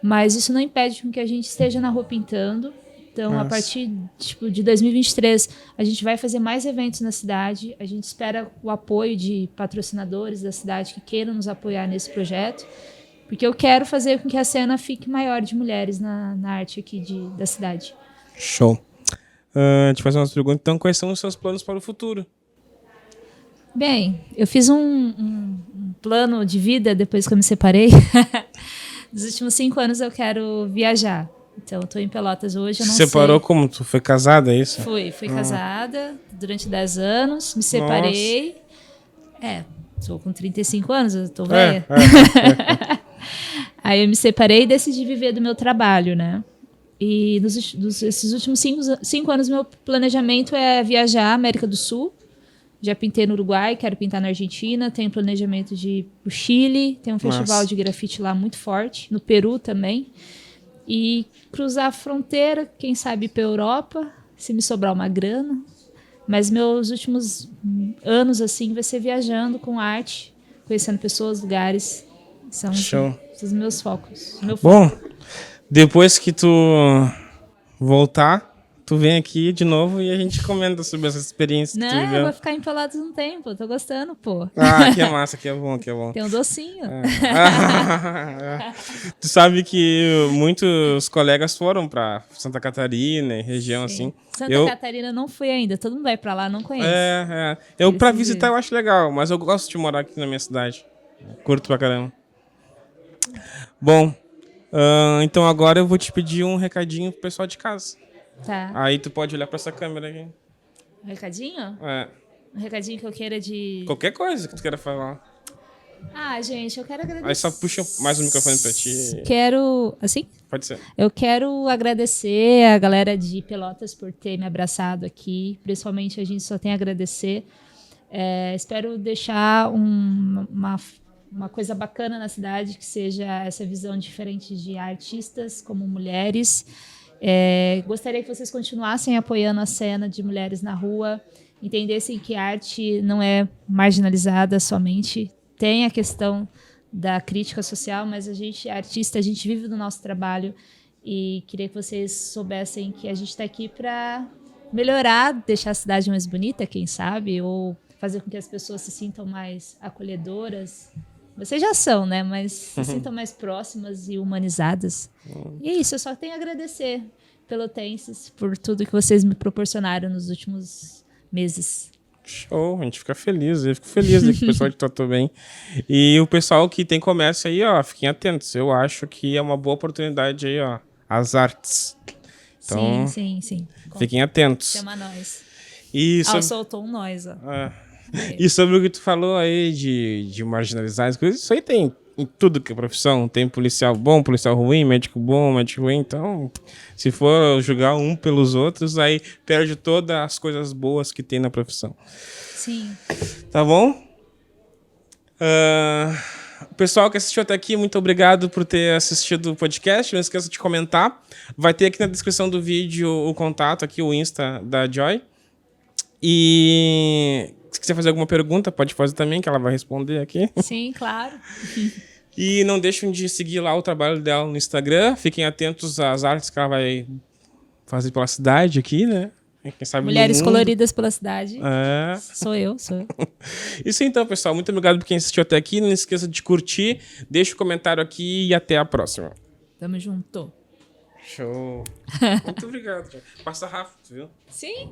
Mas isso não impede que a gente esteja na rua pintando. Então, a partir de 2023, a gente vai fazer mais eventos na cidade. A gente espera o apoio de patrocinadores da cidade que queiram nos apoiar nesse projeto. Porque eu quero fazer com que a cena fique maior de mulheres na arte aqui da cidade. Show. Te fazer umas perguntas. Então, quais são os seus planos para o futuro? Bem, eu fiz um plano de vida depois que eu me separei. Nos últimos 5 anos eu quero viajar. Então, eu tô em Pelotas hoje, eu não sei. Separou como? Tu foi casada, é isso? Fui casada durante 10 anos, me separei. Tô com 35 anos, eu tô velha. Aí eu me separei e decidi viver do meu trabalho, né? E esses últimos 5 anos, meu planejamento é viajar à América do Sul. Já pintei no Uruguai, quero pintar na Argentina. Tenho planejamento de ir pro Chile. Tem um festival de grafite lá muito forte. No Peru também. E cruzar a fronteira, quem sabe para a Europa, se me sobrar uma grana. Mas meus últimos anos, assim, vai ser viajando com arte, conhecendo pessoas, lugares. São os meus focos. Bom, depois que tu voltar, tu vem aqui de novo e a gente comenta sobre essa experiência que tu viveu. Eu vou ficar em Pelotas um tempo, eu tô gostando, pô. Que é massa, que é bom. Tem um docinho. Tu sabe que muitos colegas foram pra Santa Catarina e região assim. Santa Catarina não fui ainda, todo mundo vai pra lá, não conheço. Eu pra visitar eu acho legal, mas eu gosto de morar aqui na minha cidade. Curto pra caramba. Bom, então agora eu vou te pedir um recadinho pro pessoal de casa. Tá. Aí tu pode olhar pra essa câmera aqui. Um recadinho? Um recadinho que eu queira de... Qualquer coisa que tu queira falar. Gente, eu quero agradecer. Aí só puxa mais um microfone pra ti. Quero... Assim? Pode ser. Eu quero agradecer a galera de Pelotas por ter me abraçado aqui. Principalmente a gente só tem a agradecer. Espero deixar uma coisa bacana na cidade, que seja essa visão diferente de artistas como mulheres. Gostaria que vocês continuassem apoiando a cena de mulheres na rua, entendessem que a arte não é marginalizada somente, tem a questão da crítica social, mas a gente é artista, a gente vive do nosso trabalho e queria que vocês soubessem que a gente está aqui para melhorar, deixar a cidade mais bonita, quem sabe, ou fazer com que as pessoas se sintam mais acolhedoras. Vocês já são, né? Mas se sintam mais próximas e humanizadas. E é isso, eu só tenho a agradecer, pelotenses, por tudo que vocês me proporcionaram nos últimos meses. Show, a gente fica feliz. Eu fico feliz de que o pessoal te tratou bem. E o pessoal que tem comércio aí, ó, fiquem atentos. Eu acho que é uma boa oportunidade aí, ó. As artes. Então, Sim. fiquem atentos. Chama nós. E sobre... soltou um nós, ó. E sobre o que tu falou aí de marginalizar as coisas, isso aí tem em tudo que é profissão. Tem policial bom, policial ruim, médico bom, médico ruim. Então, se for julgar um pelos outros, aí perde todas as coisas boas que tem na profissão. Sim. Tá bom? O pessoal que assistiu até aqui, muito obrigado por ter assistido o podcast. Não esqueça de comentar. Vai ter aqui na descrição do vídeo o contato, aqui o Insta da Joy. E se quiser fazer alguma pergunta, pode fazer também, que ela vai responder aqui. Sim, claro. E não deixem de seguir lá o trabalho dela no Instagram. Fiquem atentos às artes que ela vai fazer pela cidade aqui, né? Quem sabe Mulheres coloridas pela cidade. É. Sou eu. Isso então, pessoal. Muito obrigado por quem assistiu até aqui. Não esqueça de curtir. Deixa o comentário aqui e até a próxima. Tamo junto. Show. Muito obrigado. Passa rápido, viu? Sim.